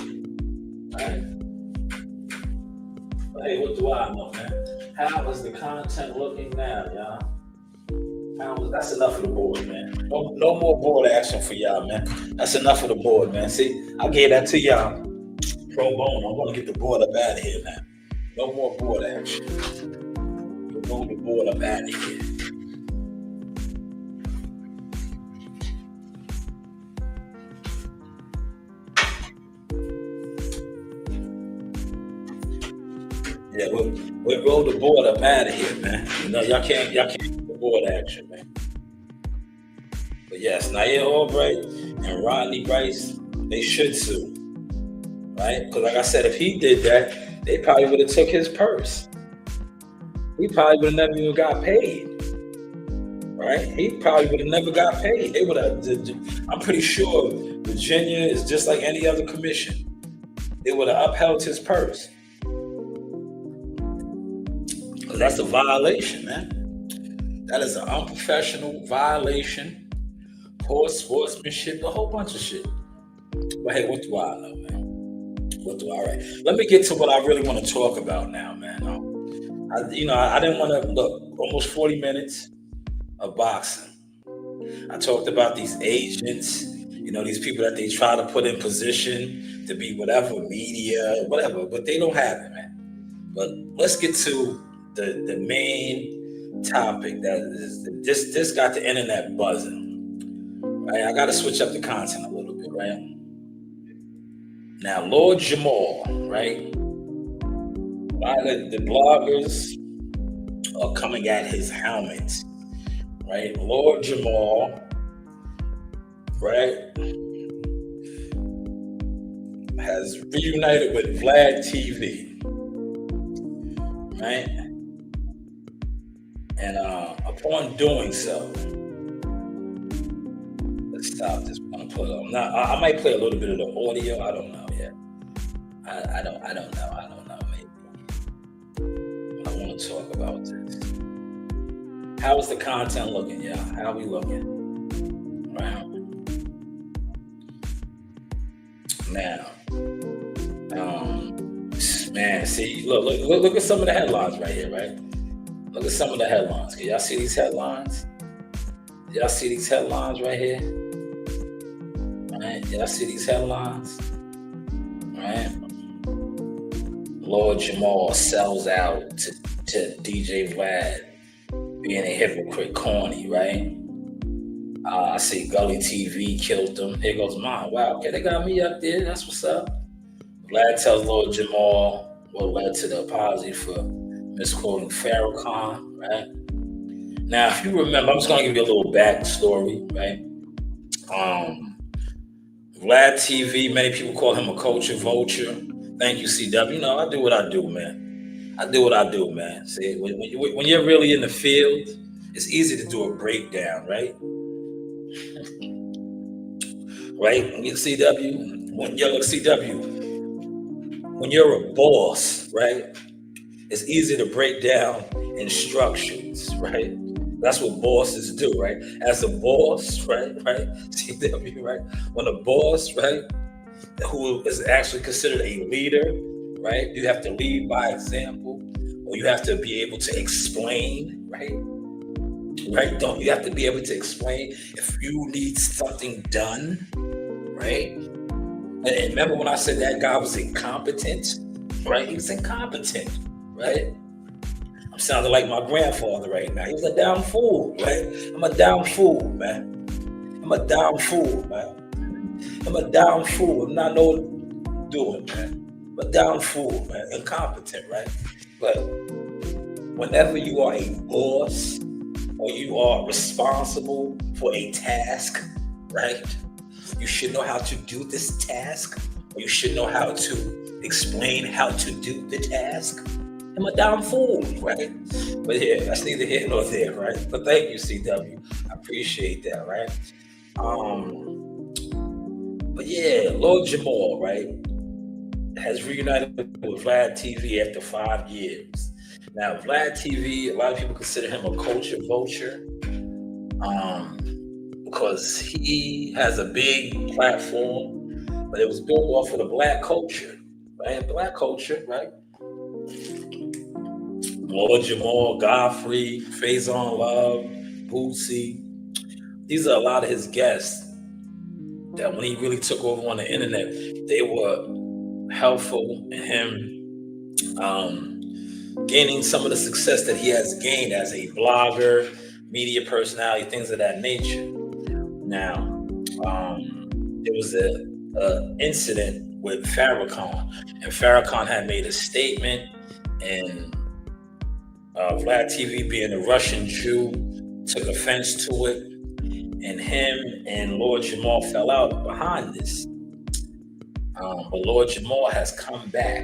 right? But hey, what do I know, man? How is the content looking now, y'all? That's enough of the board, man. No more board action for y'all, man. That's enough of the board, man. See, I gave that to y'all pro bono. I want to get the board up out of here now. No more board action. Move the board up out of here. Yeah, we'll roll the board up out of here, man. Y'all can't get the board action, man. But yes, Nair Albright and Rodney Rice, they should sue, right? Because like I said, if he did that, they probably would have took his purse. He probably would have never even got paid, right? He probably would have never got paid. They would have. I'm pretty sure Virginia is just like any other commission. They would have upheld his purse. Because that's a violation, man. That is an unprofessional violation, poor sportsmanship, a whole bunch of shit. But hey, what do I know, man? All right. Let me get to what I really want to talk about now, man. I didn't want to look almost 40 minutes of boxing. I talked about these agents, these people that they try to put in position to be whatever, media, whatever, but they don't have it, man. But let's get to the main topic that is this got the internet buzzing. Right? I got to switch up the content a little bit, right? Now, Lord Jamal, right? A lot of the bloggers are coming at his helmet, right? Lord Jamal right, has reunited with Vlad TV, right? And upon doing so, let's stop this. I'm gonna put on. Now, I might play a little bit of the audio. I don't know yet. I don't know. I don't know. Maybe. I want to talk about this. How is the content looking, y'all? How are we looking? Right. Now, man, see, look at some of the headlines right here, right? Look at some of the headlines. Can y'all see these headlines? Y'all see these headlines right here? Right? Y'all see these headlines? Right? Lord Jamal sells out to DJ Vlad being a hypocrite corny, right? I see Gully TV killed them. Here goes mine. Wow, okay, they got me up there. That's what's up. Vlad tells Lord Jamal what led to the apology for misquoting Farrakhan, right? Now, if you remember, I'm just going to give you a little backstory, right? Vlad TV, many people call him a culture vulture. Thank you, CW. You know, I do what I do, man. I do what I do, man. See, when you're really in the field, it's easy to do a breakdown, right? Right? When you're CW, when you're a boss, right? It's easy to break down instructions, right? That's what bosses do, right? As a boss, right? CW, right? When a boss, right, who is actually considered a leader, right? You have to lead by example, or you have to be able to explain, right? Right? Don't you have to be able to explain if you need something done, right? And remember when I said that guy was incompetent, right? He was incompetent, right? I'm sounding like my grandfather right now. He was a damn fool, right? I'm a damn fool, man. I'm a damn fool, man. I'm a damn fool. I'm not know what I'm doing, man. I'm a damn fool, man. Incompetent, right? But whenever you are a boss or you are responsible for a task, right? You should know how to do this task, or you should know how to explain how to do the task. I'm a damn fool, right? But yeah, that's neither here nor there, right? But thank you, CW. I appreciate that, right? But yeah, Lord Jamal, right, has reunited with Vlad TV after 5 years. Now, Vlad TV, a lot of people consider him a culture vulture, because he has a big platform, but it was built off of the black culture, right? Black culture, right? Lord Jamal, Godfrey, Faison Love, Bootsy. These are a lot of his guests that when he really took over on the internet, they were helpful in him gaining some of the success that he has gained as a blogger, media personality, things of that nature. Now, there was an incident with Farrakhan, and Farrakhan had made a statement, and Vlad TV, being a Russian Jew, took offense to it, and him and Lord Jamal fell out behind this. But Lord Jamal has come back,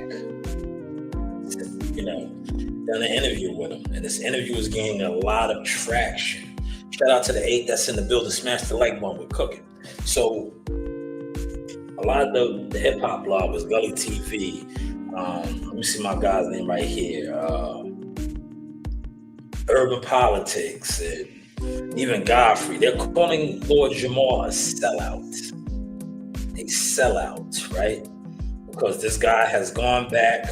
done an interview with him, and this interview is gaining a lot of traction. Shout out to the 8 that's in the building. Smash the like button. We're cooking. So a lot of the hip hop bloggers, Gully TV. Let me see my guy's name right here. Urban Politics, and even Godfrey. They're calling Lord Jamal a sellout. A sellout, right? Because this guy has gone back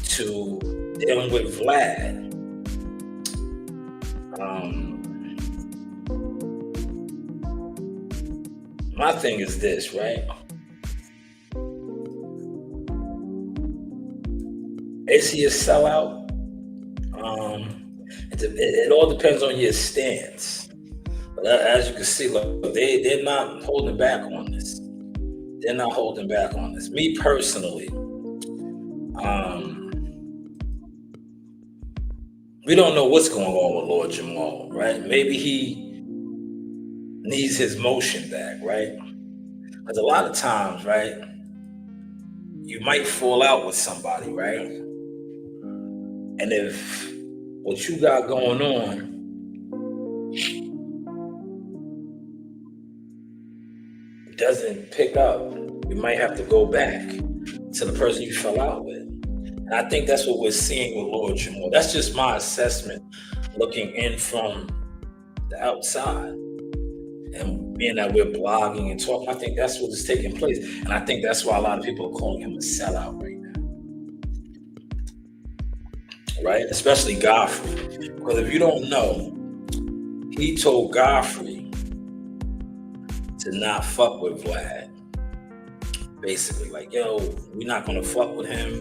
to dealing with Vlad. My thing is this, right? Is he a sellout? It all depends on your stance. But as you can see, look, they're not holding back on this. They're not holding back on this. Me personally, we don't know what's going on with Lord Jamal, right? Maybe needs his motion back, right? Because a lot of times, right, you might fall out with somebody, right? And if what you got going on doesn't pick up, you might have to go back to the person you fell out with. And I think that's what we're seeing with Lord Jamar. That's just my assessment looking in from the outside. And being that we're blogging and talking, I think that's what is taking place. And I think that's why a lot of people are calling him a sellout right now. Right? Especially Godfrey. Because if you don't know, he told Godfrey to not fuck with Vlad. Basically, like, yo, we're not gonna fuck with him.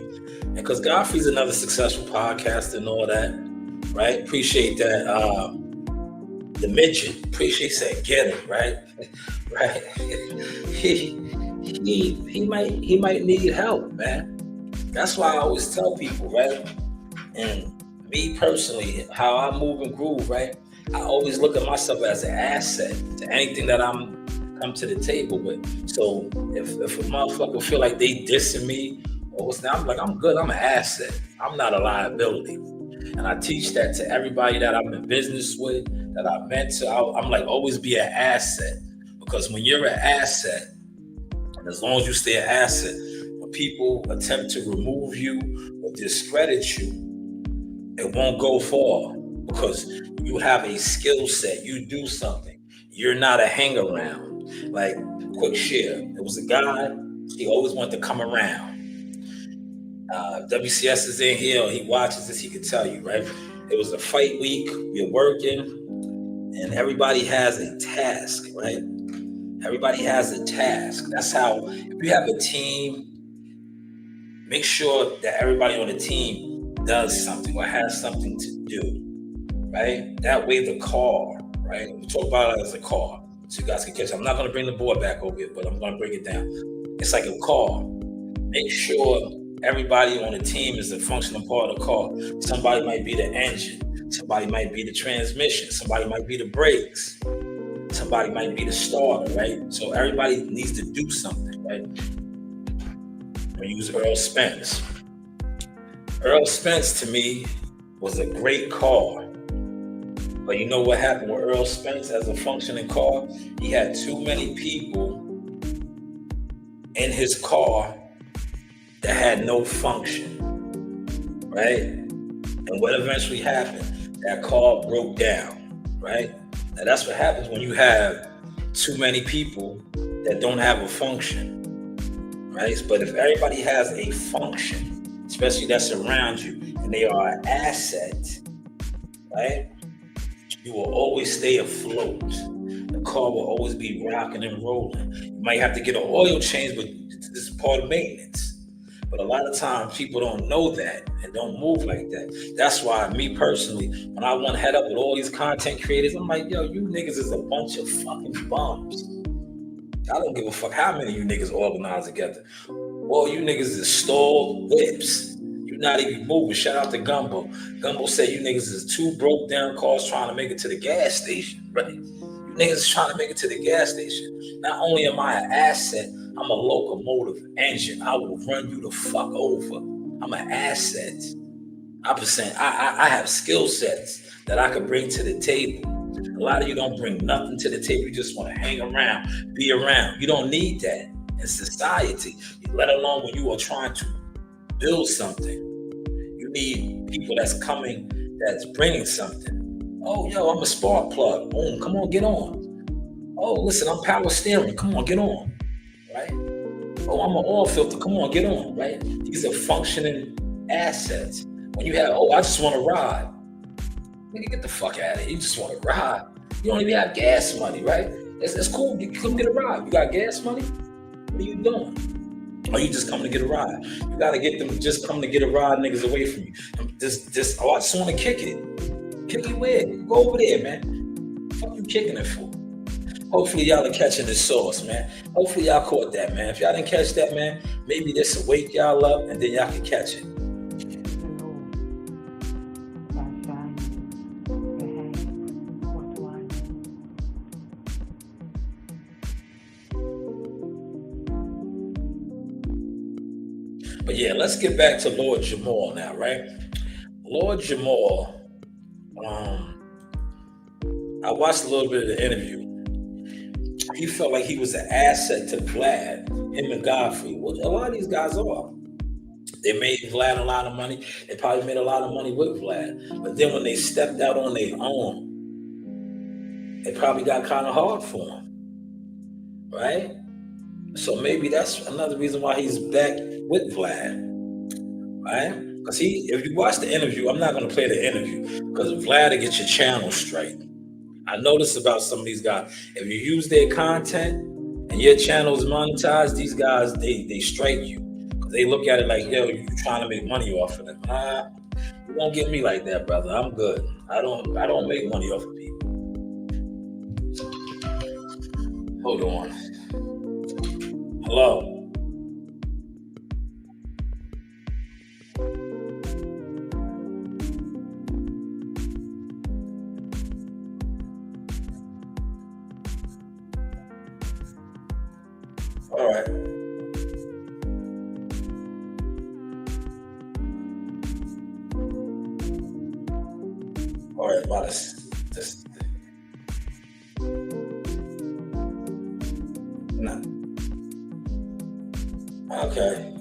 And because Godfrey's another successful podcaster and all that, right? Appreciate that. The midget, appreciate that, get him, right? Right. He might need help, man. That's why I always tell people, right? And me personally, how I move and groove, right? I always look at myself as an asset to anything that I'm come to the table with. So if a motherfucker feel like they dissing me or what's now, I'm like, I'm good, I'm an asset. I'm not a liability. And I teach that to everybody that I'm in business with, that I mentor. I'm like, always be an asset. Because when you're an asset, and as long as you stay an asset, when people attempt to remove you or discredit you, it won't go far. Because you have a skill set, you do something. You're not a hang around. Like, quick share. There was a guy, he always wanted to come around. WCS is in here, he watches this, he could tell you, right? It was a fight week, we're working, and everybody has a task, right? Everybody has a task. That's how, if you have a team, make sure that everybody on the team does something or has something to do, right? That way the car, right? We talk about it as a car, so you guys can catch it. I'm not going to bring the board back over here, but I'm going to break it down. It's like a car. Make sure everybody on the team is a functional part of the car. Somebody might be the engine. Somebody might be the transmission. Somebody might be the brakes. Somebody might be the starter, right? So everybody needs to do something, right? We use Earl Spence. Earl Spence, to me, was a great car. But you know what happened with Earl Spence as a functioning car? He had too many people in his car that had no function, right? And what eventually happened? That car broke down, right? Now that's what happens when you have too many people that don't have a function, right? But if everybody has a function, especially that's around you, and they are an asset, right? You will always stay afloat. The car will always be rocking and rolling. You might have to get an oil change, but this is part of maintenance. But a lot of times people don't know that and don't move like that. That's why me personally, when I want to head up with all these content creators, I'm like, yo, you niggas is a bunch of fucking bums. I don't give a fuck how many of you niggas organize together. All you niggas is stalled whips. You're not even moving. Shout out to Gumbo. Gumbo said you niggas is two broke down cars trying to make it to the gas station, right? You niggas is trying to make it to the gas station. Not only am I an asset, I'm a locomotive engine. I will run you the fuck over. I'm an asset. I have skill sets that I can bring to the table. A lot of you don't bring nothing to the table. You just want to hang around, be around. You don't need that in society, let alone when you are trying to build something. You need people that's coming, that's bringing something. Oh, yo, I'm a spark plug. Boom, come on, get on. Oh, listen, I'm power steering. Come on, get on. Right? Oh, I'm an oil filter. Come on, get on, right? These are functioning assets. When you have, oh, I just want to ride. Nigga, get the fuck out of here. You just want to ride. You don't even have gas money, right? It's cool. Come get a ride. You got gas money? What are you doing? Or you just coming to get a ride? You got to get them just come to get a ride niggas away from you. I just want to kick it. Kick it where? Go over there, man. What the fuck you kicking it for? Hopefully y'all are catching the sauce, man. Hopefully y'all caught that, man. If y'all didn't catch that, man, maybe this will wake y'all up and then y'all can catch it. let's get back to Lord Jamal now, right? Lord Jamal, um, I watched a little bit of the interview. He felt like he was an asset to Vlad, him and Godfrey. Well, a lot of these guys are. They made Vlad a lot of money. They probably made a lot of money with Vlad. But then when they stepped out on their own, it probably got kind of hard for him, right? So maybe that's another reason why he's back with Vlad, right? Because if you watch the interview, I'm not going to play the interview because Vlad will get your channel straight. I noticed about some of these guys, if you use their content and your channel is monetized, these guys, they strike you. Because they look at it like, yo, you trying to make money off of them. You won't get me like that, brother. I'm good. I don't make money off of people. Hold on. Hello. All right. All right, about this. Nah. Okay.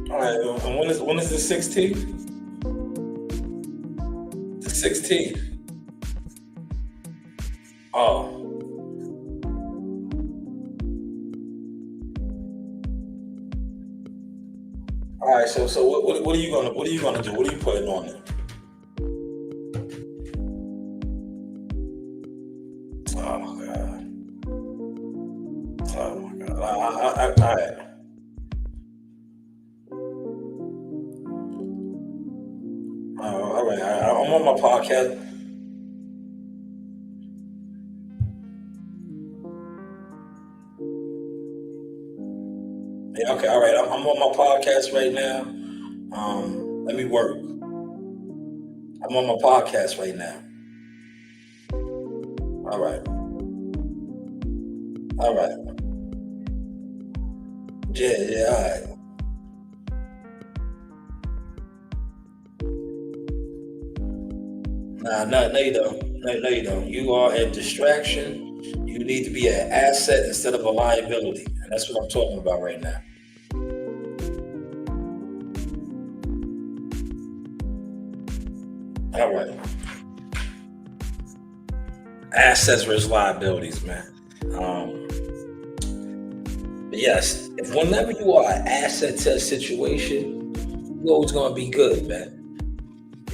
All right. And when is the 16th? The 16th. Oh. All right. So what are you gonna do? What are you putting on it? Oh God. Oh my God. All right. All right. I'm on my podcast. Yeah, okay, all right. I'm on my podcast right now. Let me work. I'm on my podcast right now. All right. All right. Yeah, all right. Nah, no, you don't. No, you don't. You are a distraction. You need to be an asset instead of a liability. And that's what I'm talking about right now. All right. Assets versus liabilities, man. Um, but yes, if whenever you are an asset to a situation, you're always gonna be good, man.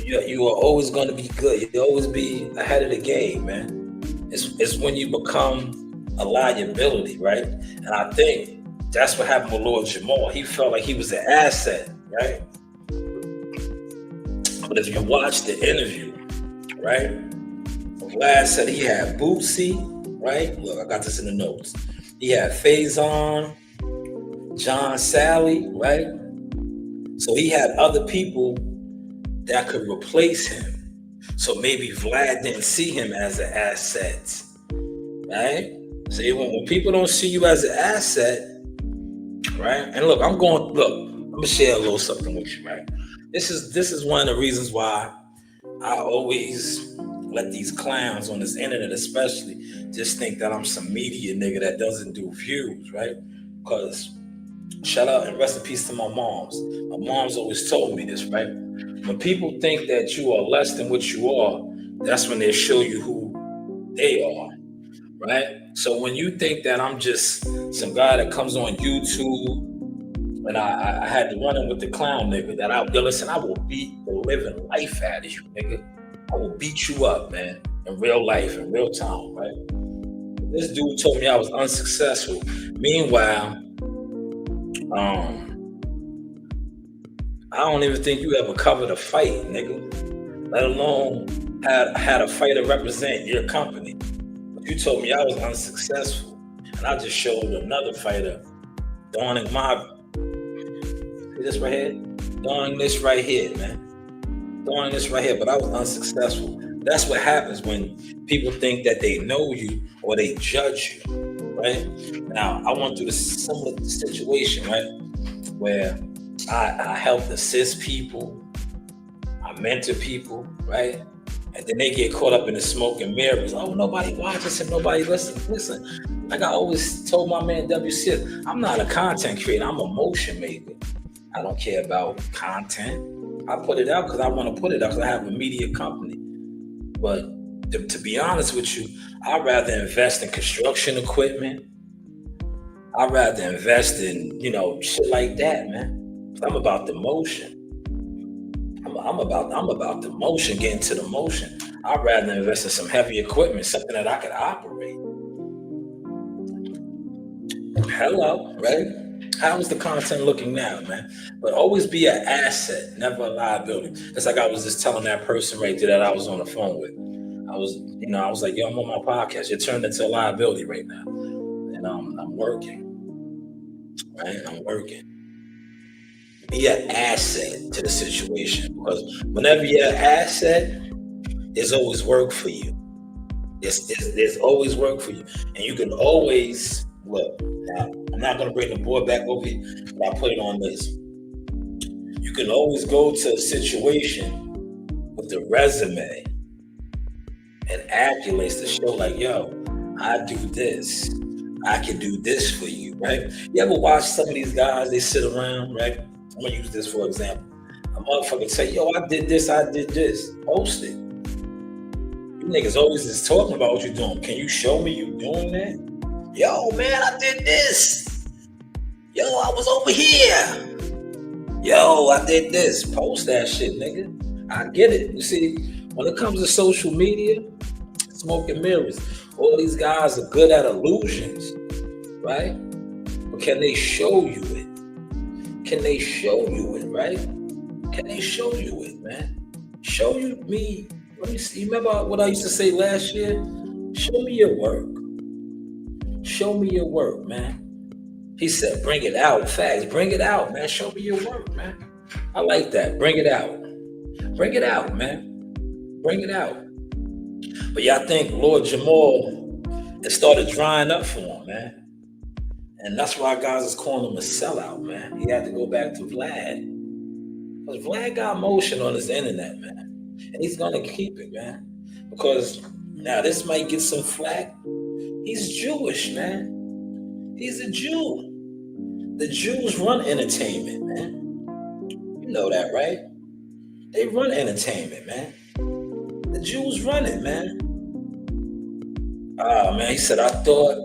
You are always gonna be good. You'll always be ahead of the game, man. It's when you become a liability, right? And I think that's what happened with Lord Jamal. He felt like he was an asset, right? But if you watch the interview, right? Vlad said he had Bootsy, right? Look, I got this in the notes. He had Faison, John Sally, right? So he had other people that could replace him. So maybe Vlad didn't see him as an asset, right? So when people don't see you as an asset, right? And look, I'm gonna share a little something with you, right? This is one of the reasons why I always let these clowns on this internet especially just think that I'm some media nigga that doesn't do views, right? Because shout out and rest in peace to my moms. My mom's always told me this, right? When people think that you are less than what you are, that's when they show you who they are, right? So when you think that I'm just some guy that comes on YouTube and I had to run in with the clown nigga that I will beat the living life out of you, nigga. I will beat you up, man, in real life, in real time, right? This dude told me I was unsuccessful. Meanwhile, I don't even think you ever covered a fight, nigga. Let alone had a fighter represent your company. But you told me I was unsuccessful, and I just showed another fighter donning my see this right here, donning this right here, man, donning this right here. But I was unsuccessful. That's what happens when people think that they know you or they judge you, right? Now, I went through a similar situation, right? Where I helped assist people, I mentor people, right? And then they get caught up in the smoke and mirrors. Oh, nobody watches and nobody listens. Listen, like I always told my man WC, I'm not a content creator, I'm a motion maker. I don't care about content. I put it out because I want to put it out because I have a media company. But to be honest with you, I'd rather invest in construction equipment. I'd rather invest in, shit like that, man. I'm about the motion. I'm about the motion, getting to the motion. I'd rather invest in some heavy equipment, something that I could operate. Hello, right? How's the content looking now, man? But always be an asset, never a liability. It's like I was just telling that person right there that I was on the phone with. I was like, yo, I'm on my podcast. You're turned into a liability right now. And I'm working. Right? I'm working. Be an asset to the situation. Because whenever you're an asset, there's always work for you. There's always work for you. And you can always look. Now, I'm not going to bring the board back over here, but I'll put it on this. You can always go to a situation with the resume and accolades to show like, yo, I do this. I can do this for you, right? You ever watch some of these guys, they sit around, right? I'm going to use this for example. A motherfucker say, yo, I did this. Post it. You niggas always just talking about what you're doing. Can you show me you doing that? Yo, man, I did this. Yo, I was over here. Yo, I did this. Post that shit, nigga. I get it. You see, when it comes to social media, smoke and mirrors, all these guys are good at illusions, right? But can they show you it? Can they show you it, right? Can they show you it, man? Show you me. Let me see. You remember what I used to say last year? Show me your work. Show me your work, man. He said, bring it out. Facts. Bring it out, man. Show me your work, man. I like that. Bring it out. Bring it out, man. Bring it out. But y'all think Lord Jamal, it started drying up for him, man. And that's why guys is calling him a sellout, man. He had to go back to Vlad. Because Vlad got motion on his internet, man. And he's going to keep it, man. Because now this might get some flack. He's Jewish, man. He's a Jew. The Jews run entertainment, man. You know that, right? They run entertainment, man. The Jews run it, man. Man, he said, I thought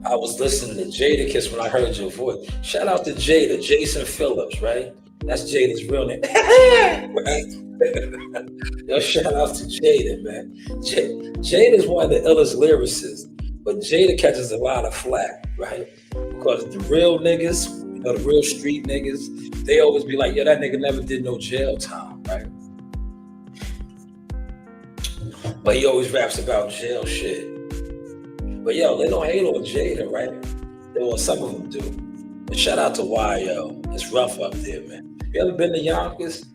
I was listening to Jadakiss when I heard your voice. Shout out to Jada, Jason Phillips, right? That's Jada's real name. Right? Yo, shout out to Jada, man. Jada's one of the illest lyricists, but Jada catches a lot of flack, right? Because the real niggas, the real street niggas, they always be like, yo, that nigga never did no jail time, right? But he always raps about jail shit. But yo, they don't hate on Jada, right? Well, some of them do. But shout out to YO. It's rough up there, man. You ever been to Yonkers?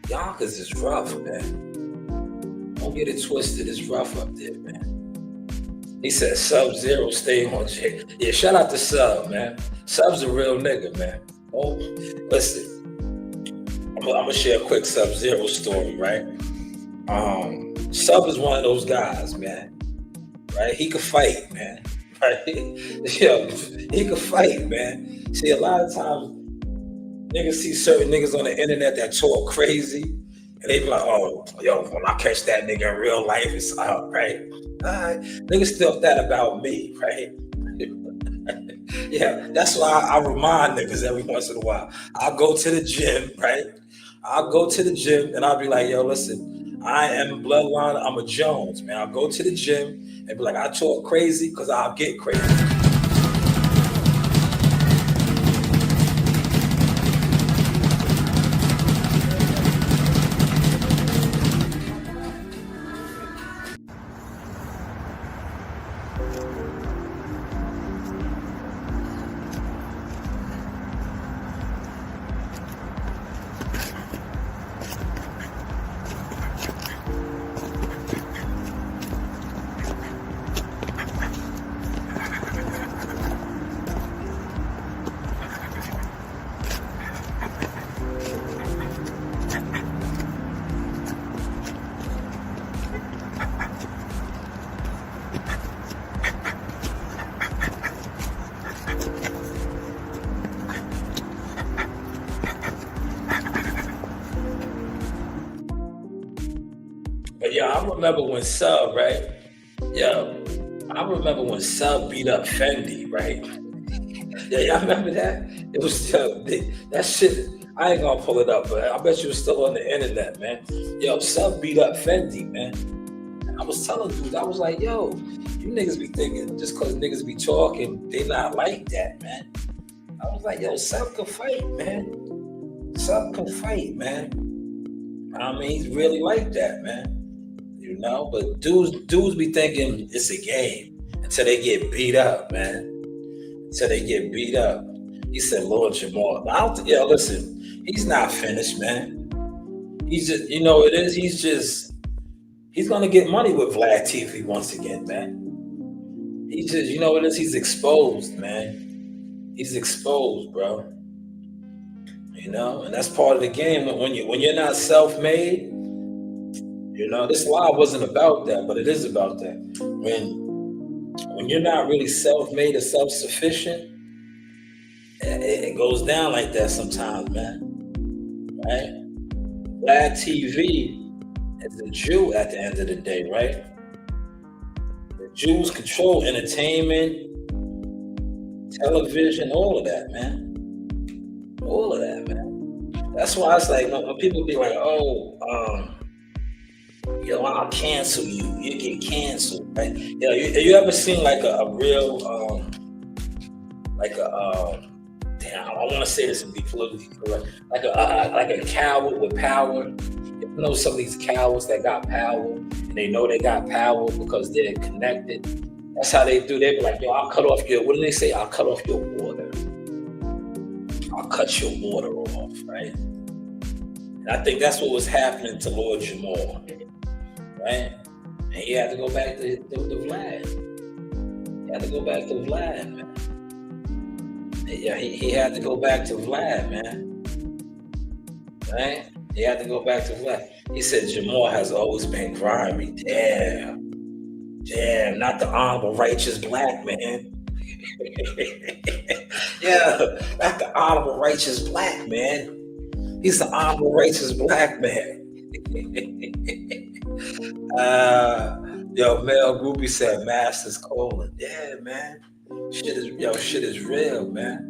Yonkers is rough, man. Don't get it twisted. It's rough up there, man. He said Sub-Zero stay on Jada. Yeah, shout out to Sub, man. Sub's a real nigga, man. Oh, listen. I'm gonna share a quick Sub-Zero story, right? Sub is one of those guys, man. Right? He could fight, man. Right? Yo, he could fight, man. See, a lot of times, niggas see certain niggas on the internet that talk crazy, and they be like, oh, yo, when I catch that nigga in real life, it's out, right? All right. Niggas thought that about me, right? Yeah, that's why I remind niggas every once in a while. I'll go to the gym, right? I'll go to the gym, and I'll be like, yo, listen, I am bloodline, I'm a Jones, man. I'll go to the gym and be like, I talk crazy because I'll get crazy. I remember when Sub, right? Yo, I remember when Sub beat up Fendi, right? Yeah, y'all remember that? It was that shit. I ain't gonna pull it up, but I bet you was still on the internet, man. Yo, Sub beat up Fendi, man. And I was telling dudes, I was like, yo, you niggas be thinking just cause niggas be talking, they not like that, man. I was like, yo, Sub can fight, man. Sub can fight, man. I mean, he's really like that, man. You know, but dudes be thinking it's a game until they get beat up, man. Until they get beat up. He said, Lord Jamar. I don't think, yo, listen, he's not finished, man. He's just, you know it is, he's gonna get money with Vlad TV once again, man. He's just, you know what it is, he's exposed, man. He's exposed, bro. You know, and that's part of the game. When you're not self-made, you know, this live wasn't about that, but it is about that. When you're not really self-made or self-sufficient, it goes down like that sometimes, man. Right? Vlad TV is a Jew at the end of the day, right? The Jews control entertainment, television, all of that, man. All of that, man. That's why it's like when people be like, oh, yo, I'll cancel you. You get canceled, right? You know, you ever seen like a real, damn, I want to say this and be politically correct, like a coward with power. You know, some of these cowards that got power, and they know they got power because they're connected. That's how they do. They be like, yo, I'll cut off your, what do they say? I'll cut off your water. I'll cut your water off, right? And I think that's what was happening to Lord Jamar, right? And he had to go back to Vlad. He had to go back to Vlad, man. Yeah, he had to go back to Vlad, man. Right? He had to go back to Vlad. He said Jamar has always been grimy. Damn, not the honorable righteous black man. Yeah, not the honorable righteous black man. He's the honorable righteous black man. Yo, Mel Groupie said Master's calling. Yeah, man. Shit is real, man.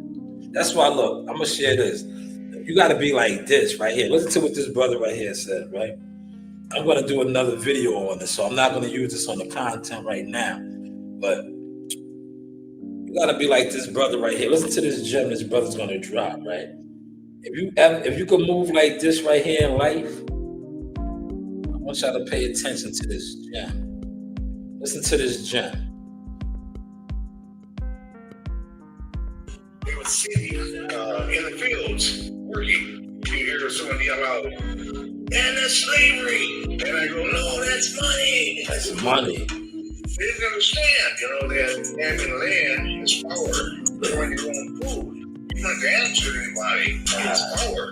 That's why, look, I'm gonna share this. You gotta be like this right here. Listen to what this brother right here said, right? I'm gonna do another video on this, so I'm not gonna use this on the content right now. But you gotta be like this brother right here. Listen to this gem this brother's gonna drop, right? If you can move like this right here in life, I want y'all to pay attention to this gem. Listen to this gem. They would see in the fields working. You hear someone yell out, and that's slavery. And I go, no, that's money. That's money. They didn't understand, that having land is power. Growing your own food. You don't have to answer anybody. It's power.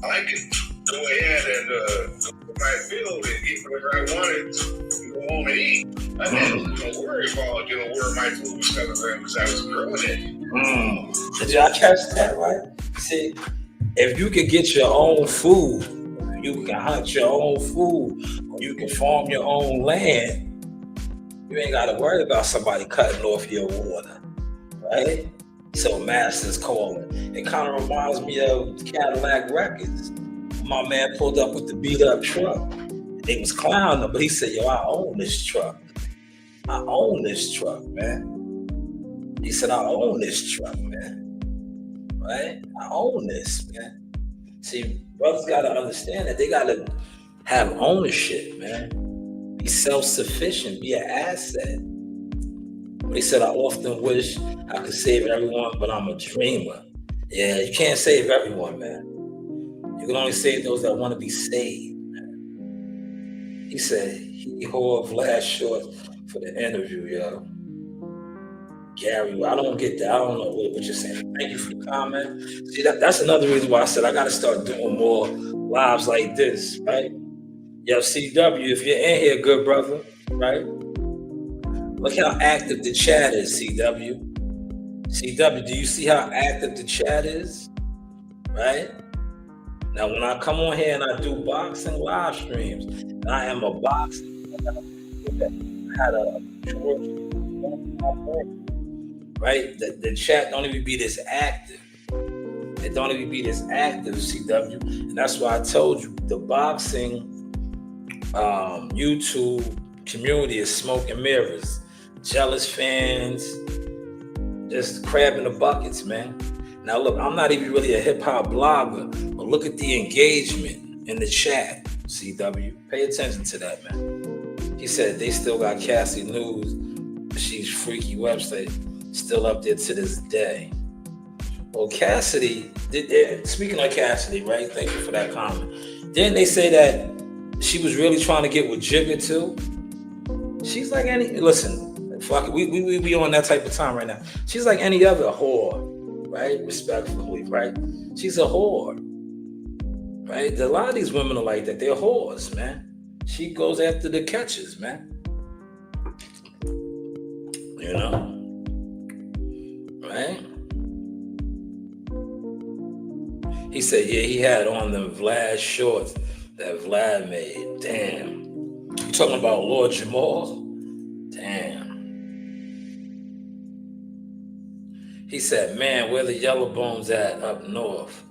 I can go ahead and go to my field and eat whatever I wanted and go home and eat. I didn't worry about, where my food was coming from because I was growing it. Did y'all catch that, right? See, if you can get your own food, you can hunt your own food, or you can farm your own land, you ain't got to worry about somebody cutting off your water, right? So Master's calling. It kind of reminds me of Cadillac Records. My man pulled up with the beat up truck. They was clowning him, but he said, yo, I own this truck. I own this truck, man. He said, I own this truck, man. Right? I own this, man. See, brothers got to understand that they got to have ownership, man. Be self-sufficient, be an asset. He said, I often wish I could save everyone, but I'm a dreamer. Yeah, you can't save everyone, man. You can only save those that want to be saved, man. He said, he hauled Vlad short for the interview, yo. Gary, I don't get that. I don't know what you're saying. Thank you for the comment. See, that's another reason why I said I got to start doing more lives like this, right? Yo, CW, if you're in here, good brother, right? Look how active the chat is, CW. CW, do you see how active the chat is? Right? Now, when I come on here and I do boxing live streams, I am a boxing had a right. The chat don't even be this active. It don't even be this active, CW, and that's why I told you the boxing YouTube community is smoke and mirrors, jealous fans, just crabbing the buckets, man. Now look, I'm not even really a hip hop blogger, but look at the engagement in the chat, CW. Pay attention to that, man. He said they still got Cassie News. She's freaky website still up there to this day. Well, Cassidy, speaking of Cassidy, right? Thank you for that comment. Didn't they say that she was really trying to get with Jigga too? She's like any, listen, fuck it, we on that type of time right now. She's like any other whore, right? Respectfully, right? She's a whore, right? A lot of these women are like that. They're whores, man. She goes after the catches, man. You know? Right? He said, yeah, he had on them Vlad shorts that Vlad made. Damn. You talking about Lord Jamal? Damn. He said, man, where the yellow bones at up north?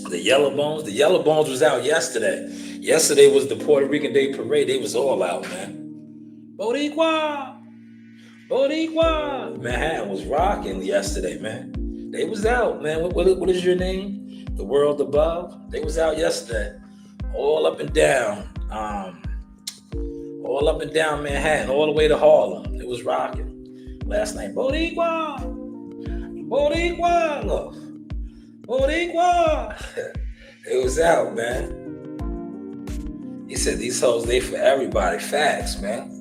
The yellow bones? The yellow bones was out yesterday. Yesterday was the Puerto Rican Day Parade. They was all out, man. Boricua! Boricua! Manhattan was rocking yesterday, man. They was out, man. What is your name? The world above. They was out yesterday. All up and down. All up and down Manhattan, all the way to Harlem. It was rocking. Last night. Boricua! Boricua! Look. Boricua! It was out, man. He said these hoes, they for everybody. Facts, man.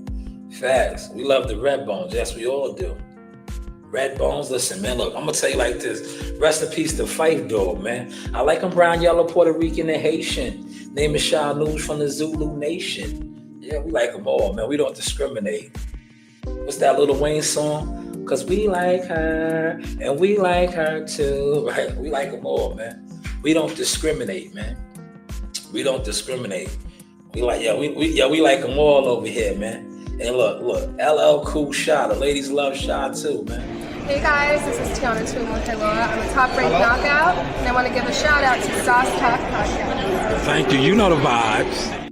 Facts. We love the red bones. Yes, we all do. Red bones, listen, man, look, I'm gonna tell you like this. Rest in peace to Fife Dog, man. I like them brown, yellow, Puerto Rican, and Haitian. Name is Shanewz from the Zulu Nation. Yeah, we like them all, man. We don't discriminate. What's that Lil Wayne song? Cause we like her, and we like her too, right? We like them all, man. We don't discriminate, man. We don't discriminate. We like them all over here, man. And look, LL Cool Shy. The ladies love Shy too, man. Hey guys, this is Tiana Tumuhelua. I'm a top-ranked knockout, and I want to give a shout-out to Sauce Talk Podcast. Thank you. You know the vibes.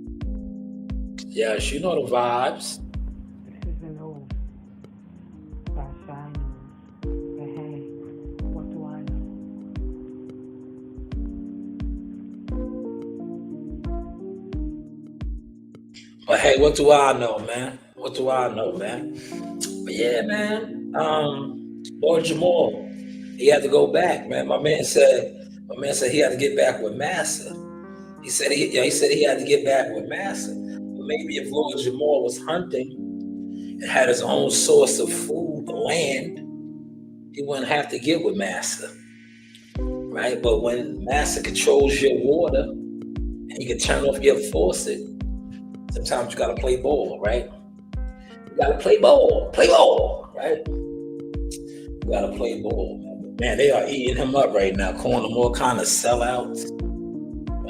Yes, you know the vibes. This is an old by Shanewz. But hey, what do I know? But hey, what do I know, man? What do I know, man? But yeah, man. Lord Jamal, he had to go back, man. My man said he had to get back with Massa. He said he had to get back with Massa. But maybe if Lord Jamal was hunting and had his own source of food, land, he wouldn't have to get with Massa. Right? But when Massa controls your water and he can turn off your faucet, sometimes you gotta play ball, right? You gotta play ball, right? You gotta play ball, man. They are eating him up right now, calling him all kind of sellouts,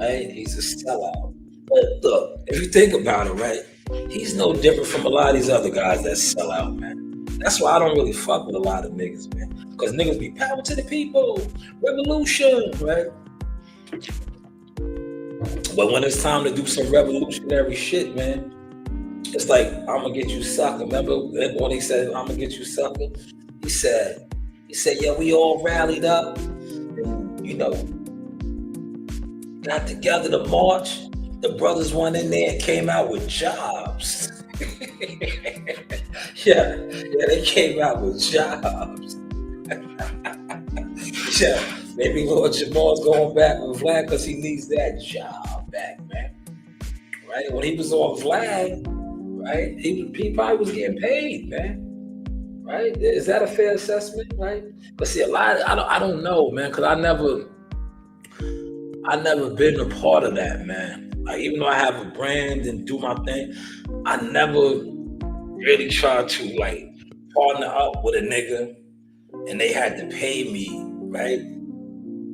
right? He's a sellout. But look, if you think about it, right, he's no different from a lot of these other guys that sell out, man. That's why I don't really fuck with a lot of niggas, man. Because niggas be power to the people, revolution, right? But when it's time to do some revolutionary shit, man, it's like, I'm gonna get you sucker. Remember when he said, I'm gonna get you sucker? He said, yeah, we all rallied up, and, you know, got together to march. The brothers went in there and came out with jobs. yeah, they came out with jobs. Yeah, maybe Lord Jamal's going back with Vlad because he needs that job back, man. Right? When he was on Vlad, right, he probably was getting paid, man. Right? Is that a fair assessment, right? But see, a lot of, I don't know, man, because I never been a part of that, man. Like, even though I have a brand and do my thing, I never really tried to like partner up with a nigga and they had to pay me, right?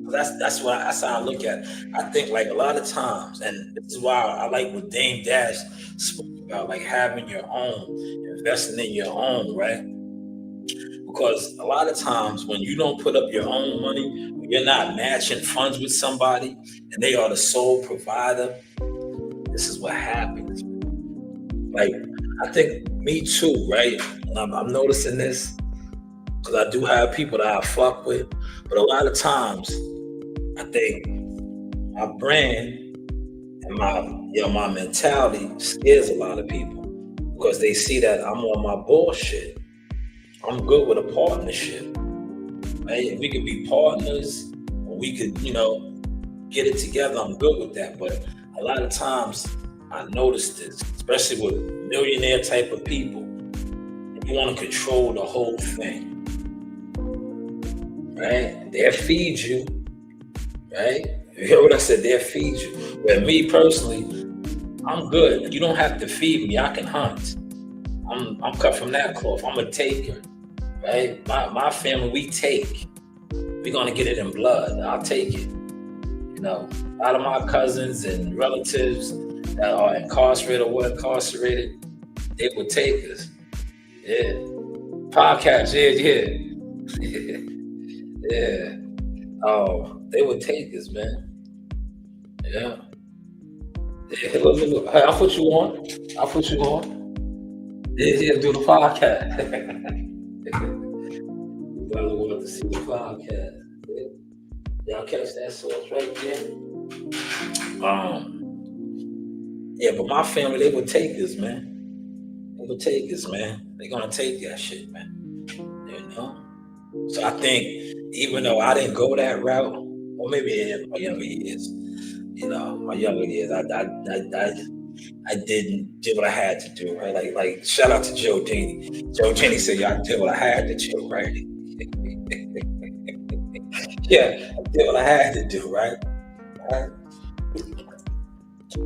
That's how I look at it. I think like a lot of times, and this is why I like what Dame Dash spoke about, like having your own, investing in your own, right? Because a lot of times when you don't put up your own money, when you're not matching funds with somebody, and they are the sole provider, this is what happens. Like, I think me too, right? And I'm noticing this because I do have people that I fuck with, but a lot of times I think my brand and my mentality scares a lot of people because they see that I'm on my bullshit. I'm good with a partnership, right? If we could be partners, or we could, get it together, I'm good with that. But a lot of times I notice this, especially with millionaire type of people, you want to control the whole thing, right? They'll feed you, right? You hear what I said? They'll feed you. But me personally, I'm good. You don't have to feed me. I can hunt. I'm cut from that cloth. I'm a taker, right? My family, we take. We're gonna get it in blood. I'll take it. A lot of my cousins and relatives that are incarcerated or were incarcerated, they would take us. Yeah. Podcast, yeah. Yeah. Oh, they would take us, man. Yeah. Look. I'll put you on. Yeah, do the podcast. You probably want to see the podcast. Y'all catch that source right there? Yeah, but my family, they would take us, man. They're gonna take that shit, man. So I think even though I didn't go that route, or maybe in my younger years, I didn't do what I had to do, right? Like shout out to Joe Daney. Joe Daney said, "I did what I had to do, right?" Yeah, I did what I had to do, right?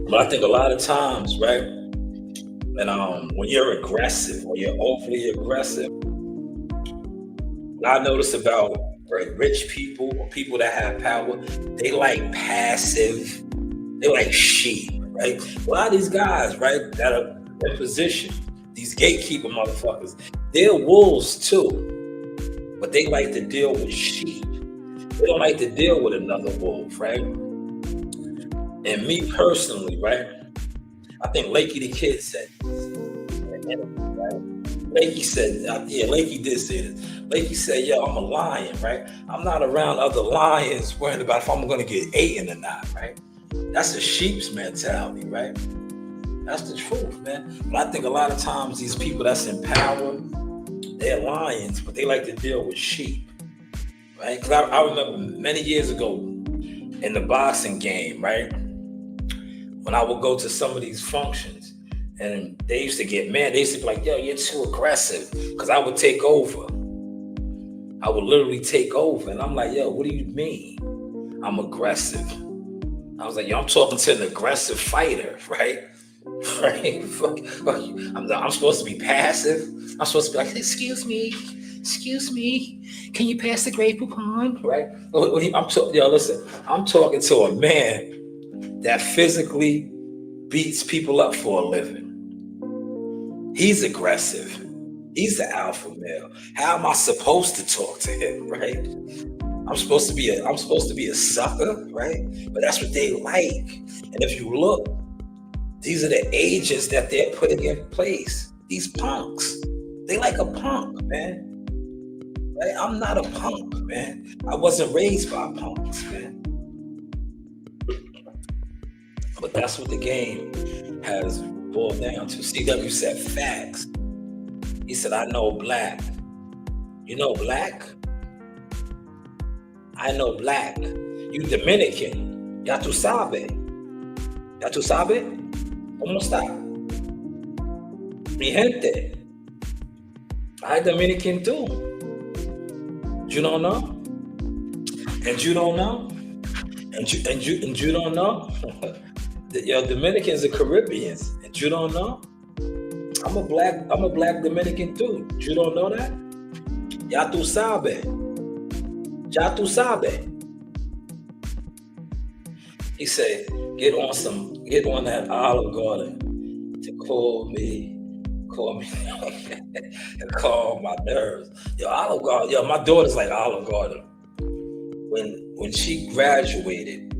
But I think a lot of times, right, and when you're aggressive or you're overly aggressive, what I notice about rich people or people that have power, they like passive, they like sheep, right? A lot of these guys, right, that are in position, these gatekeeper motherfuckers, they're wolves too, but they like to deal with sheep. They don't like to deal with another wolf, right? And me personally, right, I think Lakey the Kid said this. Right? Lakey said, Lakey did say this. Lakey said, yo, I'm a lion, right? I'm not around other lions worrying about if I'm going to get eaten or not, right? That's a sheep's mentality, right? That's the truth, man. But I think a lot of times these people that's in power, they're lions, but they like to deal with sheep, right? Because I remember many years ago in the boxing game, right? When I would go to some of these functions and they used to get mad, they used to be like, yo, you're too aggressive. Because I would take over. I would literally take over. And I'm like, yo, what do you mean I'm aggressive? I was like, yo, I'm talking to an aggressive fighter, right? Right? I'm supposed to be passive. I'm supposed to be like, excuse me, can you pass the Grey Poupon? Right? I'm talking to a man that physically beats people up for a living. He's aggressive. He's the alpha male. How am I supposed to talk to him, right? I'm supposed to be a sucker, right? But that's what they like. And if you look, these are the agents that they're putting in place. These punks. They like a punk, man. Right? I'm not a punk, man. I wasn't raised by punks, man. But that's what the game has boiled down to. CW said facts. He said, I know black. You know black? I know black. You Dominican. Ya tú sabes? ¿Cómo está? Mi gente. I Dominican too. You don't know? And you don't know? And you don't know? Your Dominicans are Caribbeans, and you don't know? I'm a black Dominican too. You don't know that? Ya tú sabes. He said, get on that Olive Garden to call me, and calm my nerves. Yo, Olive Garden, yo, my daughter's like Olive Garden. When she graduated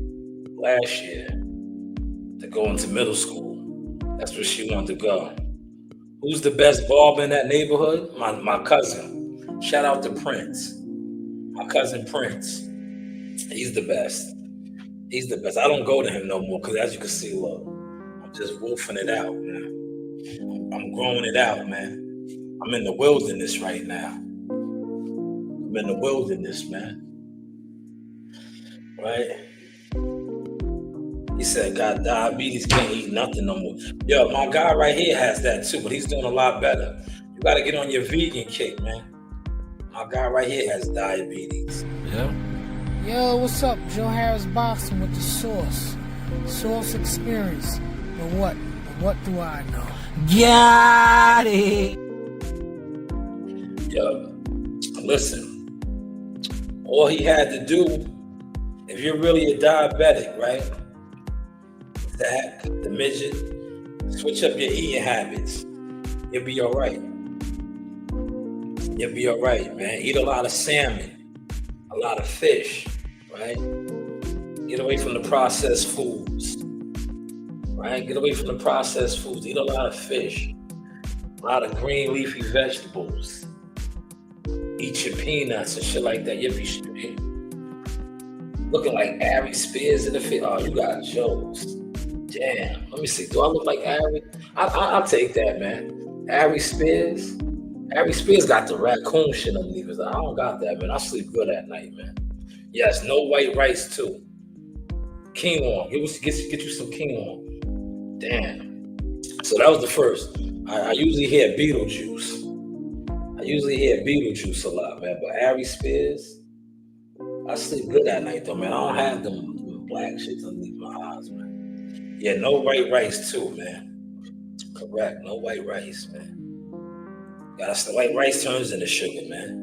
last year to go into middle school, that's where she wanted to go. Who's the best barber in that neighborhood? My cousin. Shout out to Prince. My cousin Prince. He's the best. He's the best. I don't go to him no more because, as you can see, look, I'm just wolfing it out, man. I'm growing it out, man. I'm in the wilderness right now. I'm in the wilderness, man. Right? He said, got diabetes, can't eat nothing no more. Yo, my guy right here has that too, but he's doing a lot better. You got to get on your vegan kick, man. My guy right here has diabetes. Yeah. Yo, what's up? Joe Harris Boxing with the Sauce. Sauce Experience. But what? What do I know? Got it. Yo, listen. All he had to do, if you're really a diabetic, right? Zach, the midget, switch up your eating habits. You'll be all right. You'll be all right, man. Eat a lot of salmon, a lot of fish, right? Get away from the processed foods, right? Get away from the processed foods. Eat a lot of fish, a lot of green leafy vegetables. Eat your peanuts and shit like that. You'll be straight. Looking like Ari Spears in the fit. Oh, you got jokes. Damn. Let me see. Do I look like Ari? I'll take that, man. Ari Spears. Ari Spears got the raccoon shit underneath his eye. I don't got that, man. I sleep good at night, man. Yes, no white rice too. Quinoa. Get you some quinoa. Damn. So that was the first. I usually hear Beetlejuice. A lot, man. But Ari Spears, I sleep good at night though, man. I don't have them black shits underneath my eyes, man. Yeah, no white rice too, man. Correct, no white rice, man. The white rice turns into sugar, man.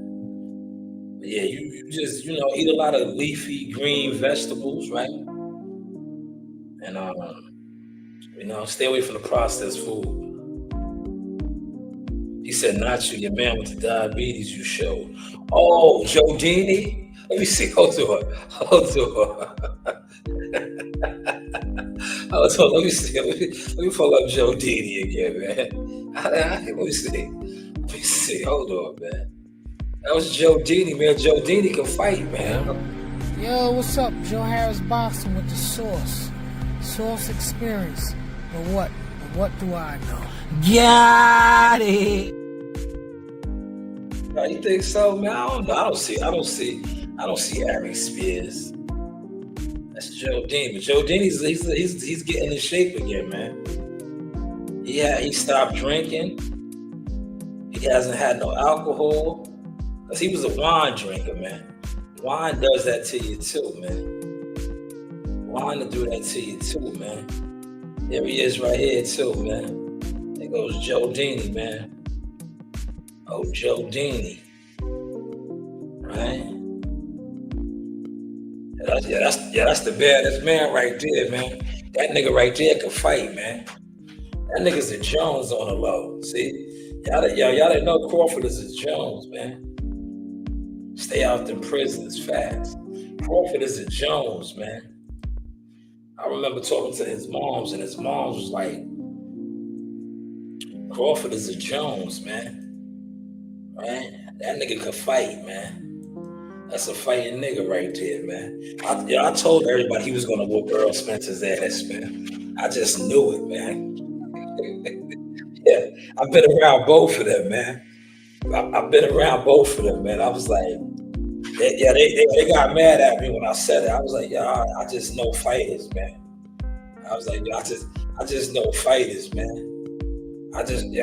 But yeah, you just, eat a lot of leafy green vegetables, right? And stay away from the processed food. He said, not you, your man with the diabetes you showed. Oh, Jodini? Let me see. Hold to her. Let me see. Let me pull up Jodini again, man. Let me see. Hold on, man. That was Jodini, man. Jodini can fight, man. Yo, what's up? Joe Harris Boxing with the Sauce. Sauce Experience. But what? What do I know? Got it. You think so, man? I don't know. I don't see Ari Spears. That's Jodini. But Jodini's he's getting in shape again, man. Yeah, he stopped drinking. He hasn't had no alcohol. Cause he was a wine drinker, man. Wine does that to you too, man. Wine will do that to you too, man. There he is right here too, man. There goes Jodini, man. Oh, Jodini. Right? That's the baddest man right there, man. That nigga right there can fight, man. That nigga's a Jones on the low. See? Y'all didn't know Crawford is a Jones, man. Stay out them prisons fast. Crawford is a Jones, man. I remember talking to his moms, and his moms was like, Crawford is a Jones, man. Right? That nigga could fight, man. That's a fighting nigga right there, man. I told everybody he was gonna whoop Earl Spencer's ass, man. I just knew it, man. Yeah, I've been around both of them, man. I've been around both of them, man. I was like, they got mad at me when I said it. I was like, I just know fighters, man. I was like, I just know fighters, man. I just knew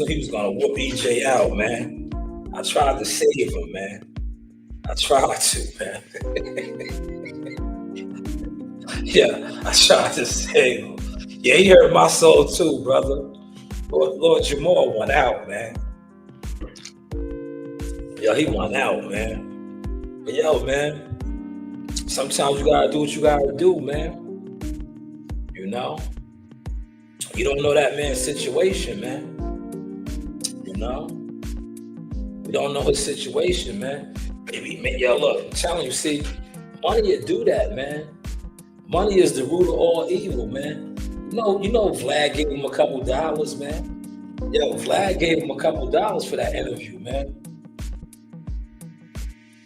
he was gonna whoop EJ out, man. I tried to save him, man. I tried to, man. Yeah, I tried to save him. Yeah, he hurt my soul too, brother. Lord Jamar won out, man. Yo, he won out, man. But yo, man, Sometimes you gotta do what you gotta do, man. You know? You don't know that man's situation, man. You know? You don't know his situation, man. Maybe, yo, look, I'm telling you, see, money will do that, man. Money is the root of all evil, man. You know, Vlad gave him a couple dollars, man. Yo, Vlad gave him a couple dollars for that interview, man.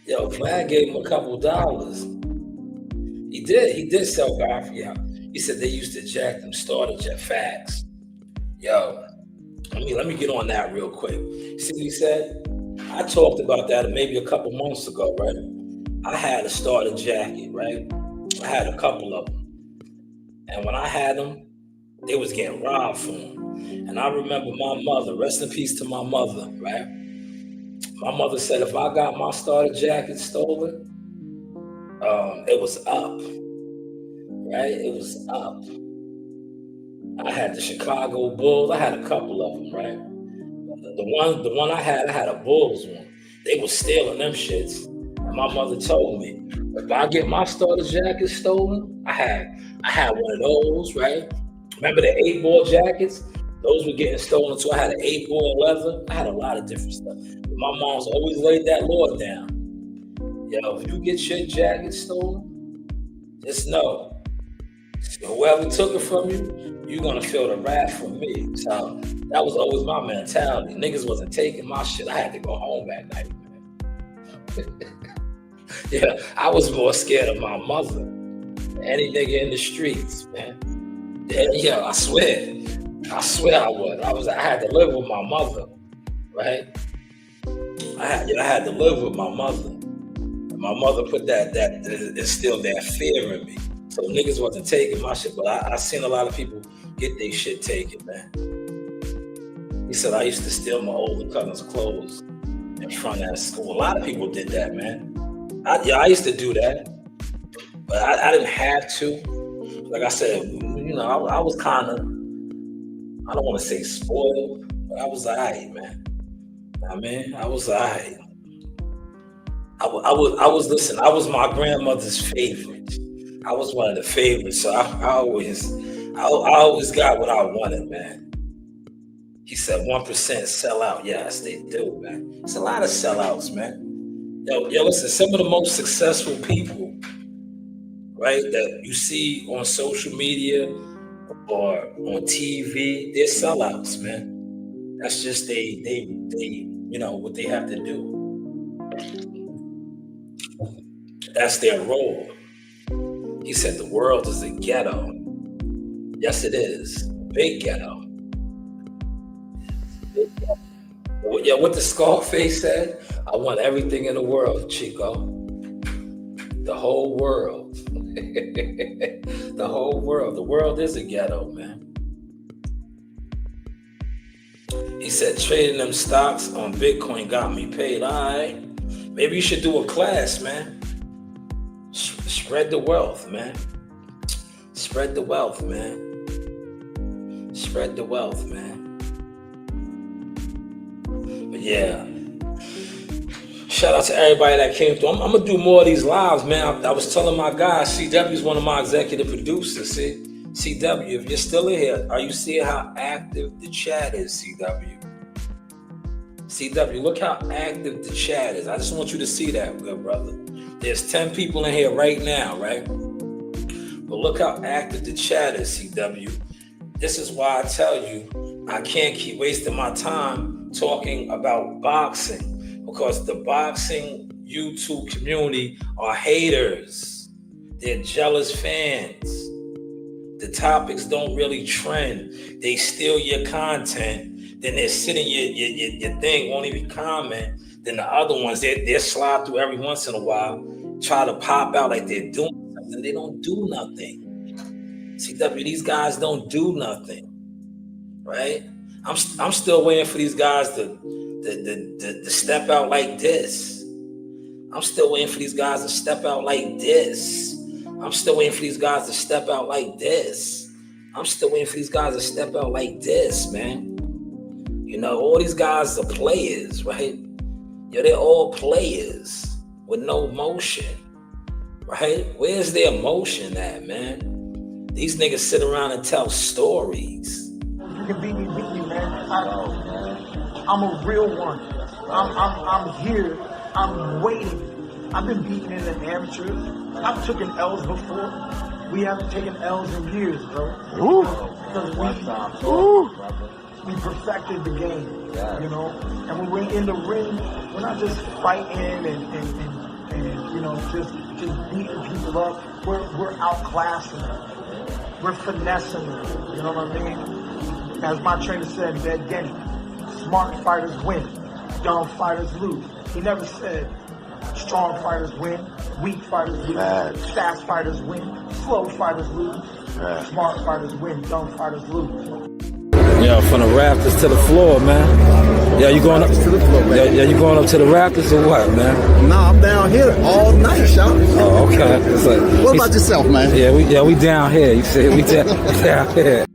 Yo, Vlad gave him a couple dollars. He did sell Godfrey out. He said they used to jack them starter jet facts. Yo, let me get on that real quick. See what he said? I talked about that maybe a couple months ago, right? I had a starter jacket, right? I had a couple of them. And when I had them, they was getting robbed for them. And I remember my mother, rest in peace to my mother, right? My mother said if I got my starter jacket stolen, it was up, right? It was up. I had the Chicago Bulls. I had a couple of them, right? The one I had a Bulls one. They was stealing them shits. And my mother told me, if I get my starter jacket stolen, I had one of those, right? Remember the 8-ball jackets? Those were getting stolen too. I had an 8-ball leather. I had a lot of different stuff. But my mom's always laid that law down. Yo, if you get your jacket stolen, just know, whoever took it from you, you're gonna feel the wrath from me. So that was always my mentality. Niggas wasn't taking my shit. I had to go home that night, man. Yeah, I was more scared of my mother than any nigga in the streets, man. Yeah, I swear I was. I had to live with my mother, right? I had to live with my mother. And my mother put that instilled that fear in me. So niggas wasn't taking my shit, but I seen a lot of people get their shit taken, man. He said I used to steal my older cousin's clothes in front of that school. A lot of people did that, man. I used to do that, but I didn't have to. Like I said, you know, I was kind of, I don't want to say spoiled, but I was alright, man. I mean, I was alright. I was my grandmother's favorite. I was one of the favorites, so I always got what I wanted, man. He said 1% sell out. Yes, they do, man. It's a lot of sellouts, man. Yo, listen, some of the most successful people, right, that you see on social media or on TV, they're sellouts, man. That's just they you know what they have to do. That's their role. He said the world is a ghetto. Yes, it is. Big ghetto. Yeah, what the Scarface said, I want everything in the world, Chico. The whole world. The whole world. The world is a ghetto, man. He said trading them stocks on Bitcoin got me paid. All right. Maybe you should do a class, man. Spread the wealth, man. Spread the wealth, man. Spread the wealth, man. But yeah. Shout out to everybody that came through. I'm gonna do more of these lives, man. I was telling my guy, CW is one of my executive producers. See, CW, if you're still in here, are you seeing how active the chat is, CW? CW, look how active the chat is. I just want you to see that, good brother. There's 10 people in here right now, right? But look how active the chat is, CW. This is why I tell you, I can't keep wasting my time talking about boxing, because the boxing YouTube community are haters. They're jealous fans. The topics don't really trend. They steal your content. Then they're sitting your thing, won't even comment. Then the other ones, they slide through every once in a while, try to pop out like they're doing something. They don't do nothing. CW, these guys don't do nothing, right? I'm still waiting for these guys to step out like this. I'm still waiting for these guys to step out like this. I'm still waiting for these guys to step out like this. I'm still waiting for these guys to step out like this, man. You know, all these guys are players, right? Yeah, they're all players with no motion, right? Where's the emotion at, man? These niggas sit around and tell stories. You can beat me, man. I'm a real one. I'm here. I'm waiting. I've been beaten in the amateurs. I've taken L's before. We haven't taken L's in years, bro. Because we perfected the game, you know. And when we're in the ring, we're not just fighting and you know, just beating people up. We're outclassing them. We're finessing them. You know what I mean? As my trainer said, Ed Denny, smart fighters win, dumb fighters lose. He never said strong fighters win, weak fighters lose, fast fighters win, slow fighters lose, smart fighters win, dumb fighters lose. Yeah, from the rafters to the floor, man. Yeah, you going up to the floor, man. Yeah, you going up to the rafters or what, man? Nah, I'm down here all night, Sean. Oh, okay. It's like, what about yourself, man? Yeah, we down here. You see, we down here.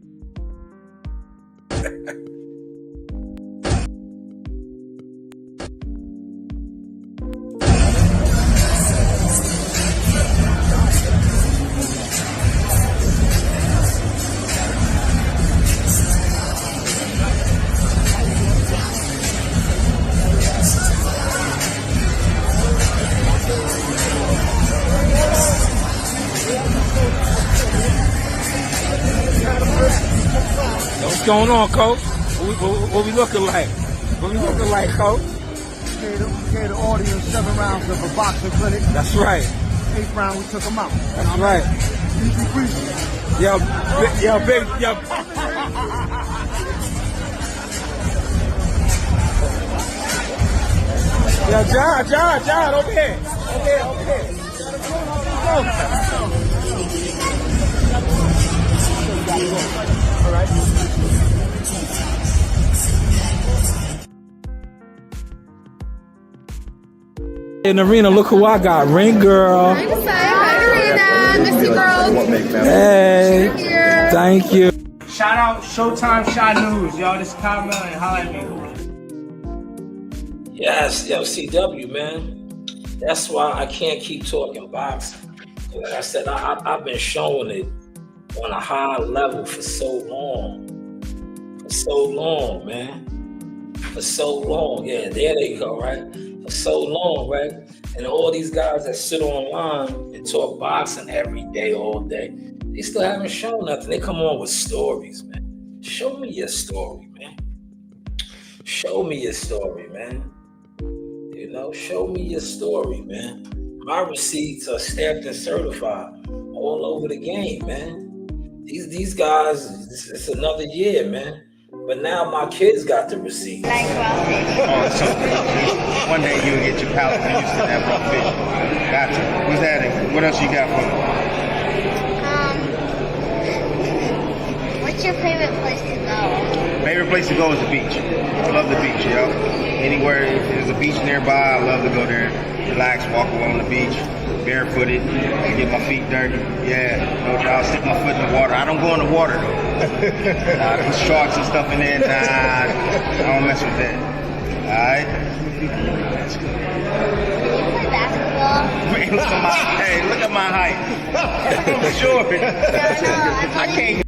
What's going on, Coach? What we looking like? What we looking like, Coach? Gave the audience 7 rounds of a boxing clinic. That's right. 8th round, we took them out. That's right. Yo, big. Yo, John, over here. Over here. All right. In the arena, look who I got. Ring girl. Hi, Arena. Miss you, girls. Hey. Here. Thank you. Shout out Showtime Shanewz, y'all. This is Carmel and holla at me. Yes, yo, CW, man. That's why I can't keep talking boxing. Like I said, I've been showing it on a high level for so long. For so long, man. For so long. Yeah, there they go, right? For so long, right? And all these guys that sit online and talk boxing every day, all day, they still haven't shown nothing. They come on with stories, man. Show me your story, man. Show me your story, man. You know, show me your story, man. My receipts are stamped and certified all over the game, man. These guys, it's another year, man. But now my kids got the receipt. Like raw fish. So one day you'll get your palate used to that raw fish. Gotcha. What's that? What else you got for me? What's your favorite place to go? Favorite place to go is the beach. I love the beach, yo. Anywhere if there's a beach nearby, I love to go there, relax, walk along the beach, barefooted, get my feet dirty. Yeah, no doubt. I'll stick my foot in the water. I don't go in the water though. There's sharks and stuff in there. Nah, I don't mess with that. Alright? That's good. Do you play basketball? Hey, look at my height. I'm short. No, I can't.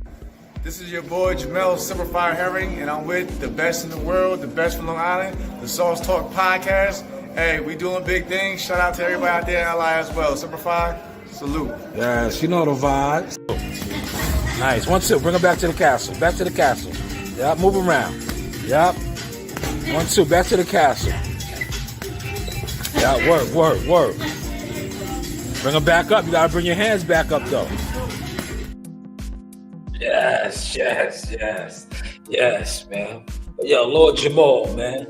This is your boy Jamel Simplified Herring, and I'm with the best in the world, the best from Long Island, the Sauce Talk Podcast. Hey, we doing big things. Shout out to everybody out there in LI as well. Simplified, salute. Yes, you know the vibes. Nice. 1, 2. Bring them back to the castle. Back to the castle. Yep, move around. Yep. 1, 2. Back to the castle. Yeah, work. Bring them back up. You gotta bring your hands back up though. Yes, man. Yo, Lord Jamal, man.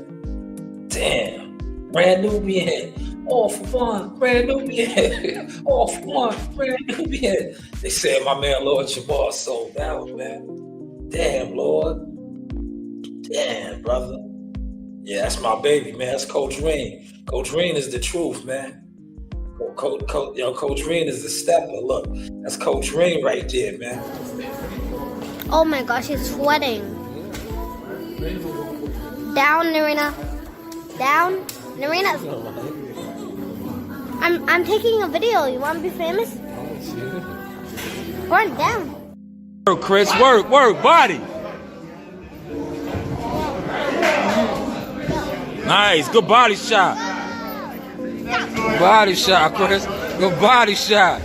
Damn. Brand Nubian. All for one. Brand Nubian. All for one. Brand Nubian. They said my man Lord Jamal sold out, man. Damn, Lord. Damn, brother. Yeah, that's my baby, man. That's Coach Reen. Coach Reen is the truth, man. Coach Reen is the stepper. Look, that's Coach Reen right there, man. Oh my gosh, it's sweating. Down, Narina. Down, Narina. I'm taking a video. You want to be famous? Run down. Work, Chris. Work, body. Nice. Good body shot. Body shot, Chris. Good body shot.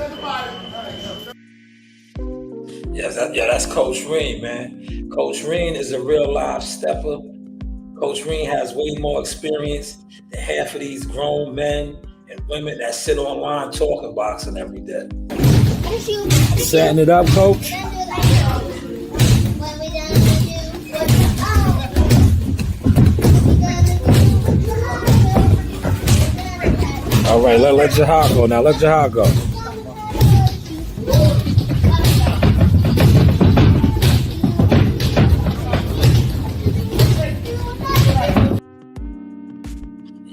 That's Coach Reen, man. Coach Reen is a real live stepper. Coach Reen has way more experience than half of these grown men and women that sit online talking boxing every day. Setting it up, Coach. All right, let Jahar go now. Let Jahar go.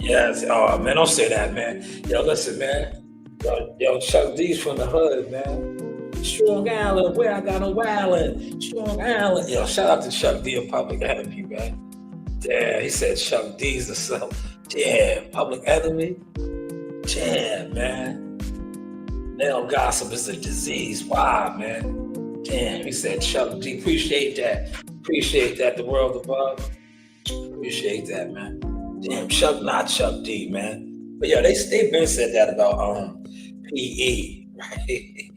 Yes, oh man, don't say that, man. Yo, listen, man. Yo, Chuck D's from the hood, man. Strong Island, where I got a wildin'. Strong Island. Yo, shout out to Chuck D and Public Enemy, man. Damn, he said Chuck D's or something. Damn, Public Enemy. Damn, man. Male gossip is a disease. Wow, man. Damn, he said Chuck D. Appreciate that. Appreciate that, the world above. Appreciate that, man. Damn, Chuck, not Chuck D, man. But yo, they've been said that about PE, right?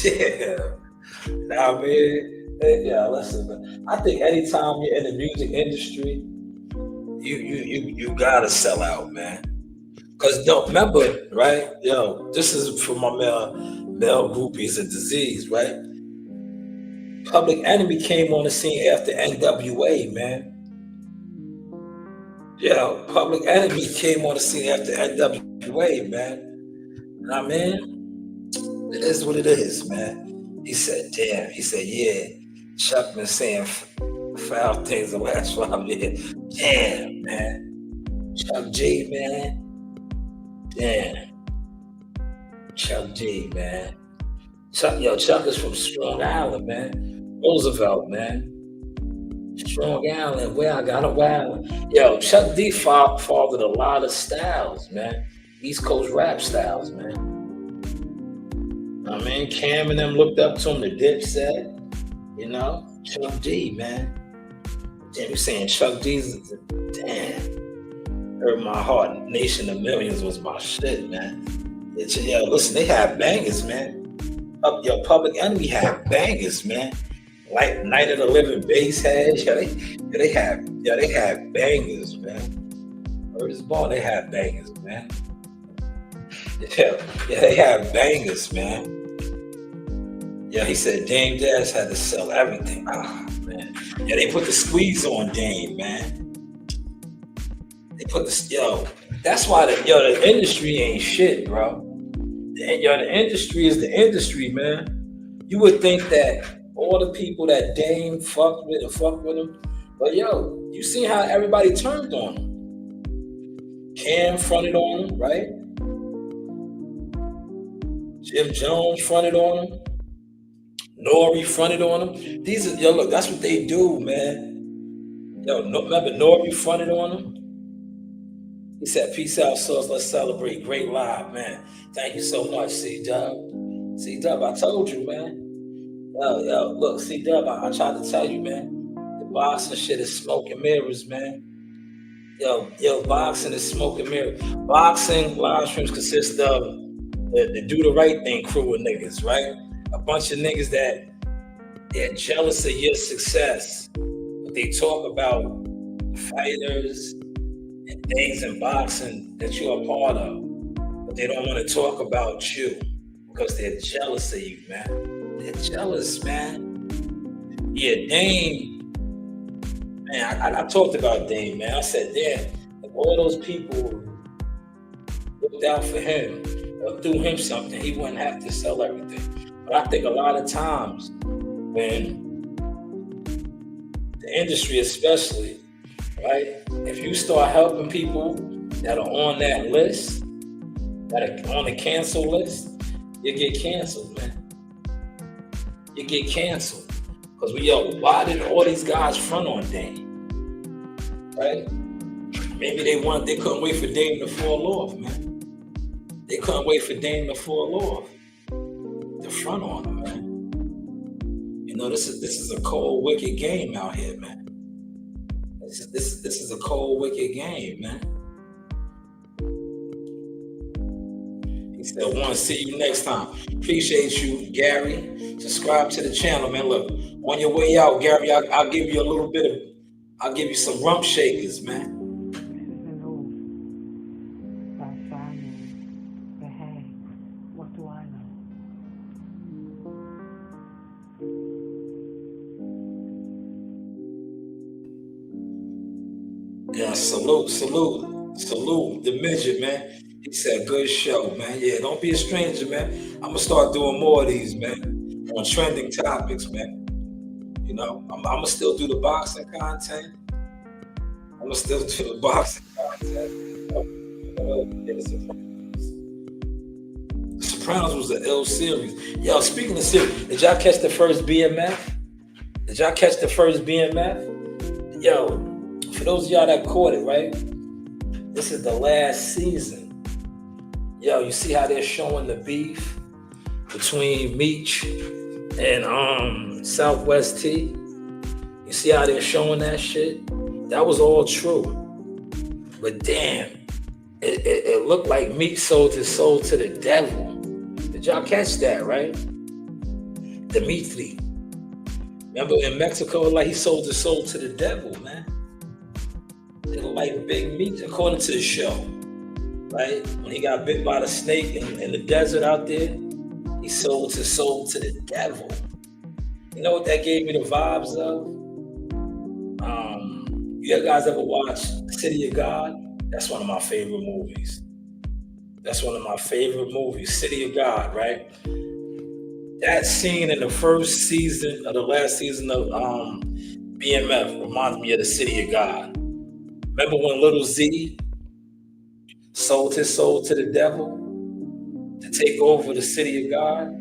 Damn. Nah, man. Yeah, listen, man. I think anytime you're in the music industry, you gotta sell out, man. Cause don't remember, right? Yo, this is for my male groupies, a disease, right? Public Enemy came on the scene after NWA, man. Yo, Public Enemy came on the scene after NWA, man. I mean, it is what it is, man. He said, damn. He said, yeah, Chuck been saying foul things the last 5 years. Damn, man. Chuck G, man. Damn. Chuck G, man. Chuck is from Strong Island, man. Roosevelt, man. Strong Island, where I got a wild. Yo, Chuck D fathered a lot of styles, man. East Coast rap styles, man. I mean, Cam and them looked up to him, the Dipset, you know? Chuck D, man. Damn, you saying Chuck D's, damn. Hurt my heart. Nation of Millions was my shit, man. Yo, listen, they had bangers, man. Yo, Public Enemy had bangers, man. Like Night of the Living Bass heads, they had bangers, man. Curtis Ball, they had bangers, man. Yeah, they had bangers, man. Yeah, he said Dame Dash had to sell everything. Ah, man. Yeah, they put the squeeze on Dame, man. They put that's why the industry ain't shit, bro. The industry is the industry, man. You would think that all the people that Dame fucked with him, but yo, you see how everybody turned on him. Cam fronted on him, right? Jim Jones fronted on him. Nori fronted on him. Look, that's what they do, man. Yo, remember Nori fronted on him? He said, peace out, Sauce, let's celebrate. Great live, man. Thank you so much, C-Dub. C-Dub, I told you, man. Yo, look, C-Dub, I tried to tell you, man. The boxing shit is smoke and mirrors, man. Yo, boxing is smoke and mirrors. Boxing live streams consist of the Do the Right Thing crew of niggas, right? A bunch of niggas that they're jealous of your success. But they talk about fighters and things in boxing that you're a part of. But they don't want to talk about you because they're jealous of you, man. They're jealous, man. Yeah, Dame, man, I talked about Dame, man. I said, damn, if all those people looked out for him or threw him something, he wouldn't have to sell everything. But I think a lot of times when the industry especially, right, if you start helping people that are on that list, that are on the cancel list, you get canceled, man. You get canceled. Because why did all these guys front on Dame? Right? Maybe they couldn't wait for Dame to fall off, man. They couldn't wait for Dame to fall off. The front on him, man. You know, this is a cold, wicked game out here, man. This is a cold, wicked game, man. He said, "Want to see you next time." Appreciate you, Gary. Subscribe to the channel, man. Look, on your way out, Gary, I'll give you a little bit of, I'll give you some rump shakers, man. This is an oath by Shanewz. But hey, what do I know? Yeah, salute the midget, man. He said, "Good show, man. Yeah, don't be a stranger, man. I'm gonna start doing more of these, man, on trending topics, man. You know, I'm gonna still do the boxing content. The Sopranos was an ill series. Yo, speaking of series, did y'all catch the first BMF? Yo, for those of y'all that caught it, right? This is the last season. Yo, you see how they're showing the beef between Meech and Southwest T? You see how they're showing that shit? That was all true. But damn, it looked like Meech sold his soul to the devil. Did y'all catch that, right? Dimitri. Remember in Mexico, like he sold his soul to the devil, man. They look like Big Meech, according to the show. Right? When he got bit by the snake in the desert out there, he sold his soul to the devil. You know what that gave me the vibes of? You guys ever watch City of God? That's one of my favorite movies. City of God, right? That scene in the first season of the last season of BMF reminds me of the City of God. Remember when Little Z sold his soul to the devil to take over the City of God,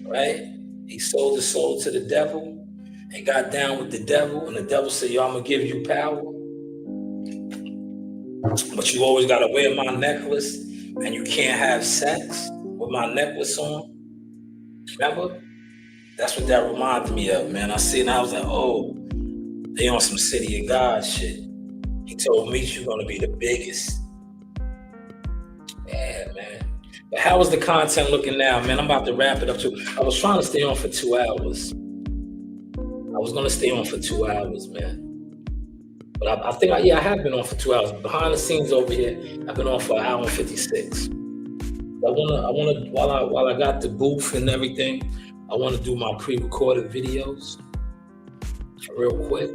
right? He sold his soul to the devil and got down with the devil, and the devil said, "Yo, I'm gonna give you power, but you always gotta wear my necklace, and you can't have sex with my necklace on." Remember? That's what that reminded me of, man. I seen, I was like, oh, they on some City of God shit. He told me you're gonna be the biggest. Yeah, man. But how is the content looking now, man? I'm about to wrap it up too. I was trying to stay on for 2 hours. I was gonna stay on for 2 hours, man. But I think I have been on for 2 hours. Behind the scenes over here, I've been on for 1 hour and 56. I wanna while I got the booth and everything, I wanna do my pre-recorded videos real quick.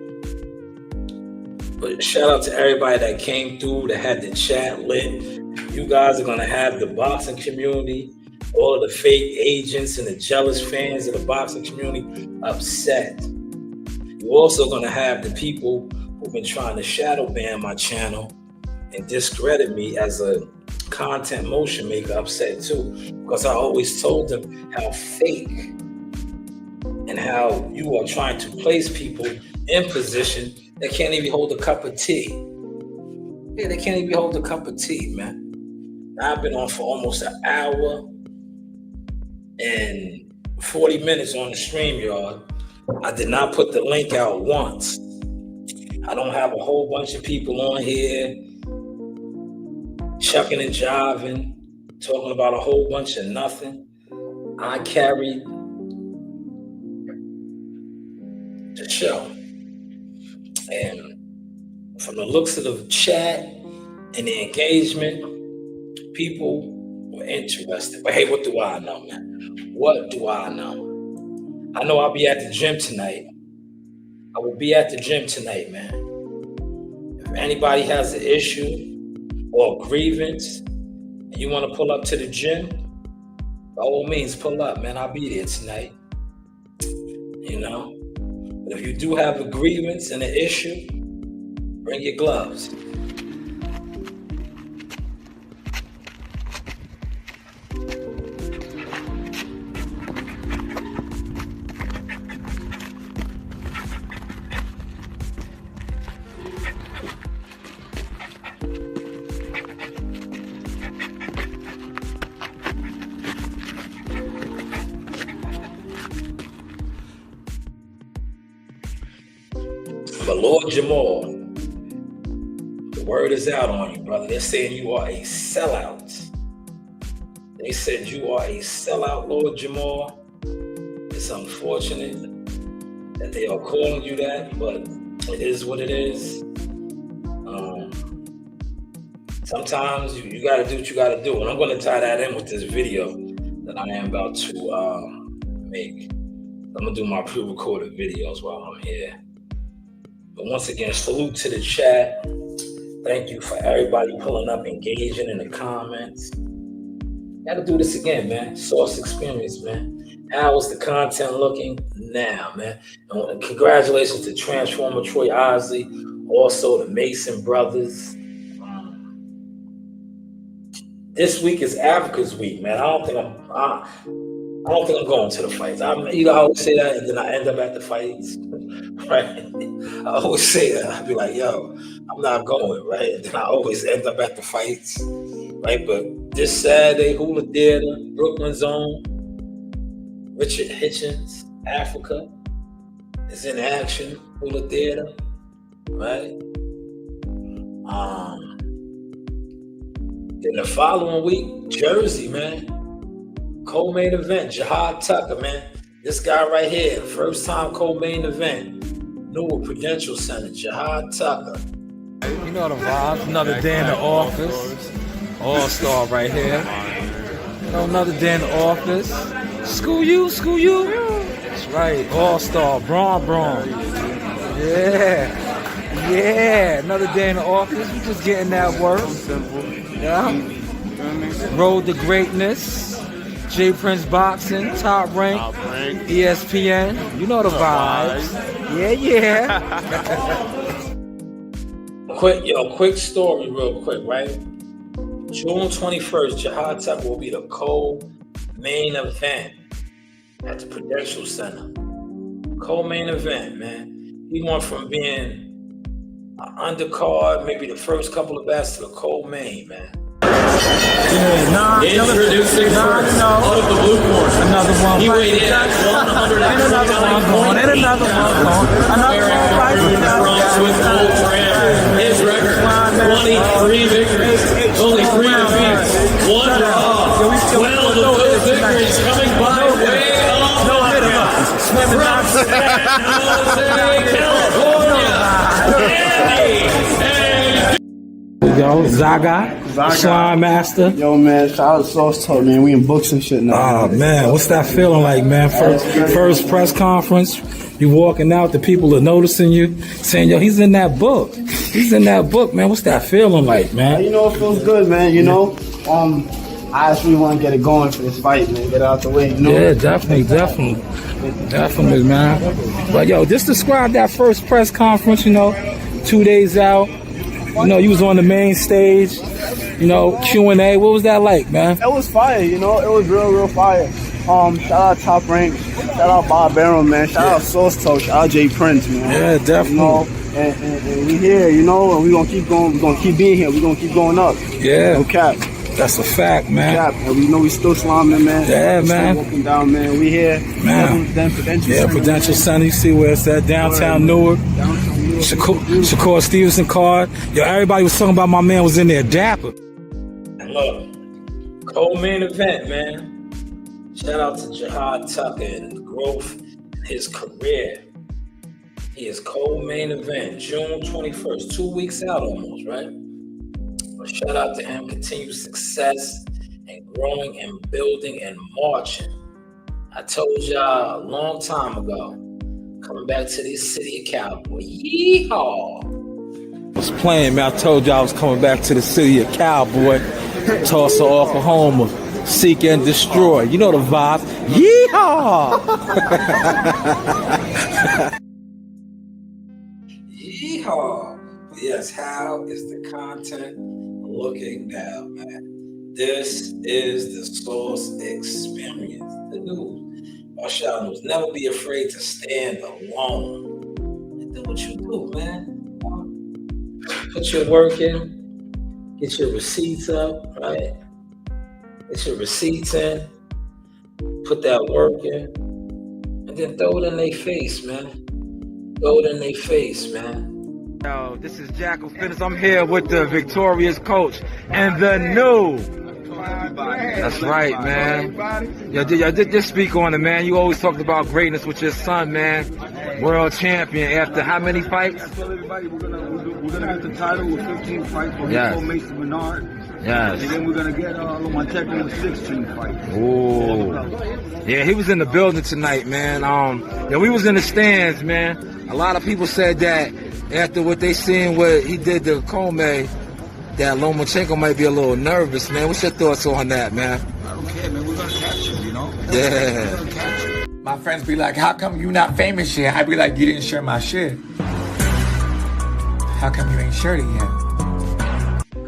But shout out to everybody that came through, that had the chat lit. You guys are gonna have the boxing community, all of the fake agents and the jealous fans of the boxing community upset. You're also gonna have the people who've been trying to shadow ban my channel and discredit me as a content motion maker upset too, because I always told them how fake and how you are trying to place people in position that can't even hold a cup of tea. Yeah, they can't even hold a cup of tea, man. I've been on for almost 1 hour and 40 minutes on the StreamYard. I did not put the link out once. I don't have a whole bunch of people on here chucking and jiving, talking about a whole bunch of nothing. I carried the show. And from the looks of the chat and the engagement, people were interested. But hey, what do I know, man? What do I know? I know I'll be at the gym tonight. I will be at the gym tonight, man. If anybody has an issue or a grievance and you want to pull up to the gym, by all means, pull up, man. I'll be there tonight. You know? But if you do have a grievance and an issue, bring your gloves. Lord Jamal, the word is out on you, brother. They're saying you are a sellout. They said you are a sellout, Lord Jamal. It's unfortunate that they are calling you that, but it is what it is. Sometimes you got to do what you got to do. And I'm going to tie that in with this video that I am about to make. I'm going to do my pre-recorded videos while I'm here. But once again, salute to the chat. Thank you for everybody pulling up, engaging in the comments. Got to do this again, man. Source experience, man. How is the content looking now, man? And congratulations to Transformer Troy Osley, also the Mason brothers. This week is Africa's week, man. I don't think I'm going to the fights. I always say that, and then I end up at the fights, right? I always say that. I'll be like, yo, I'm not going, right? And then I always end up at the fights, right? But this Saturday, Hula Theater, Brooklyn Zone, Richard Hitchens, Africa, is in action. Hula Theater, right? Then the following week, Jersey, man. Co-main event, Jihad Tucker, man. This guy right here, first time co-main event. Newark Prudential Center, Jihad Tucker. You know the vibes. Another day in the office. All-star right here. You know, another day in the office. School you. That's right. All-star, Braun. Yeah. Another day in the office. We just getting that work. Yeah. Road to greatness. J Prince Boxing, top rank, ESPN. You know the vibes. Yeah. Quick story real quick, right? June 21st, Jihad Tucker will be the co-main event at the Prudential Center. Co-main event, man. He went from being an undercard, maybe the first couple of bats, to the co-main, man. Introducing first out of the blue corner. Another one. He weighed in at 129 pounds. With gold trim. His record, 23 victories. Only 3 defeats. 1 draw. 12 of those victories coming by way of from San Jose, California. Yo, Zaga, Slime Master. Yo, man, shout out to Sauce Talk, man. We in books and shit now. Oh, man, what's that feeling like, man? First press conference, you walking out, the people are noticing you, saying, yo, he's in that book. Man. What's that feeling like, man? You know, it feels good, man. You know, I actually want to get it going for this fight, man. Get it out the way, you know? Yeah, definitely, man. But, yo, just describe that first press conference, 2 days out. You was on the main stage, Q&A. What was that like, man? It was fire, it was real fire. Shout out Top Rank, shout out Bob Barrow, man. Shout out Sauce Talk, shout out J Prince, man. Yeah, definitely. And we here, and we gonna keep going. We gonna keep being here. We gonna keep going up. Yeah. No cap. That's a fact, man. No cap. And we still slamming, man. Yeah, man. Still walking down, man. We here. Man. Prudential Center. You see where it's at, downtown Newark. Shakur Stevenson card. Yo, everybody was talking about my man was in there dapper. And look, co-main event, man. Shout out to Jihad Tucker and the growth in his career. He is co-main event, June 21st, 2 weeks out almost, right? But shout out to him, continued success and growing and building and marching. I told y'all a long time ago, coming back to this city of Cowboy. Yeehaw! I was playing, man. I told y'all I was coming back to the city of Cowboy. Tulsa, Oklahoma. Seek and destroy. You know the vibe. Yeehaw! Yeehaw! Yes, how is the content looking now, man? This is the Source Experience. The news. Our Shanewz, never be afraid to stand alone. And do what you do, man. Put your work in. Get your receipts up, right? Get your receipts in. Put that work in. And then throw it in their face, man. Throw it in their face, man. Yo, this is Jackal Fitness. I'm here with the victorious coach and the new. That's right, man. Yo, just speak on it, man. You always talked about greatness with your son, man. World champion after how many fights? I told everybody we're gonna get the title with 15 fights. We're Yes. gonna Mason Menard. Yes. And then we're gonna get Lomonteca with 16 fights. Ooh. Yeah, he was in the building tonight, man. Yeah, we was in the stands, man. A lot of people said that after what they seen what he did to Comey, that Lomachenko might be a little nervous, man. What's your thoughts on that, man? I don't care, man. We're gonna catch him, you know? Yeah. My friends be like, how come you not famous yet? I be like, you didn't share my shit. How come you ain't shared it yet?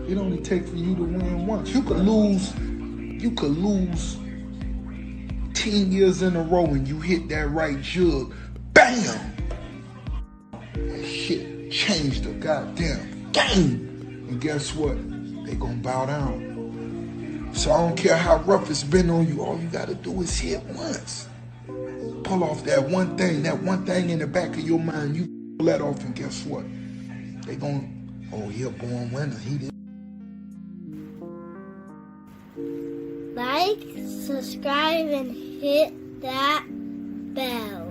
It only takes for you to win once. You could lose 10 years in a row and you hit that right jug. Bam! That shit changed the goddamn game. And guess what? They gonna bow down. So I don't care how rough it's been on you, all you gotta do is hit once. Pull off that one thing in the back of your mind, you pull that off and guess what? They gonna, oh, he a born winner, he did. Like, subscribe, and hit that bell.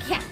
Yeah.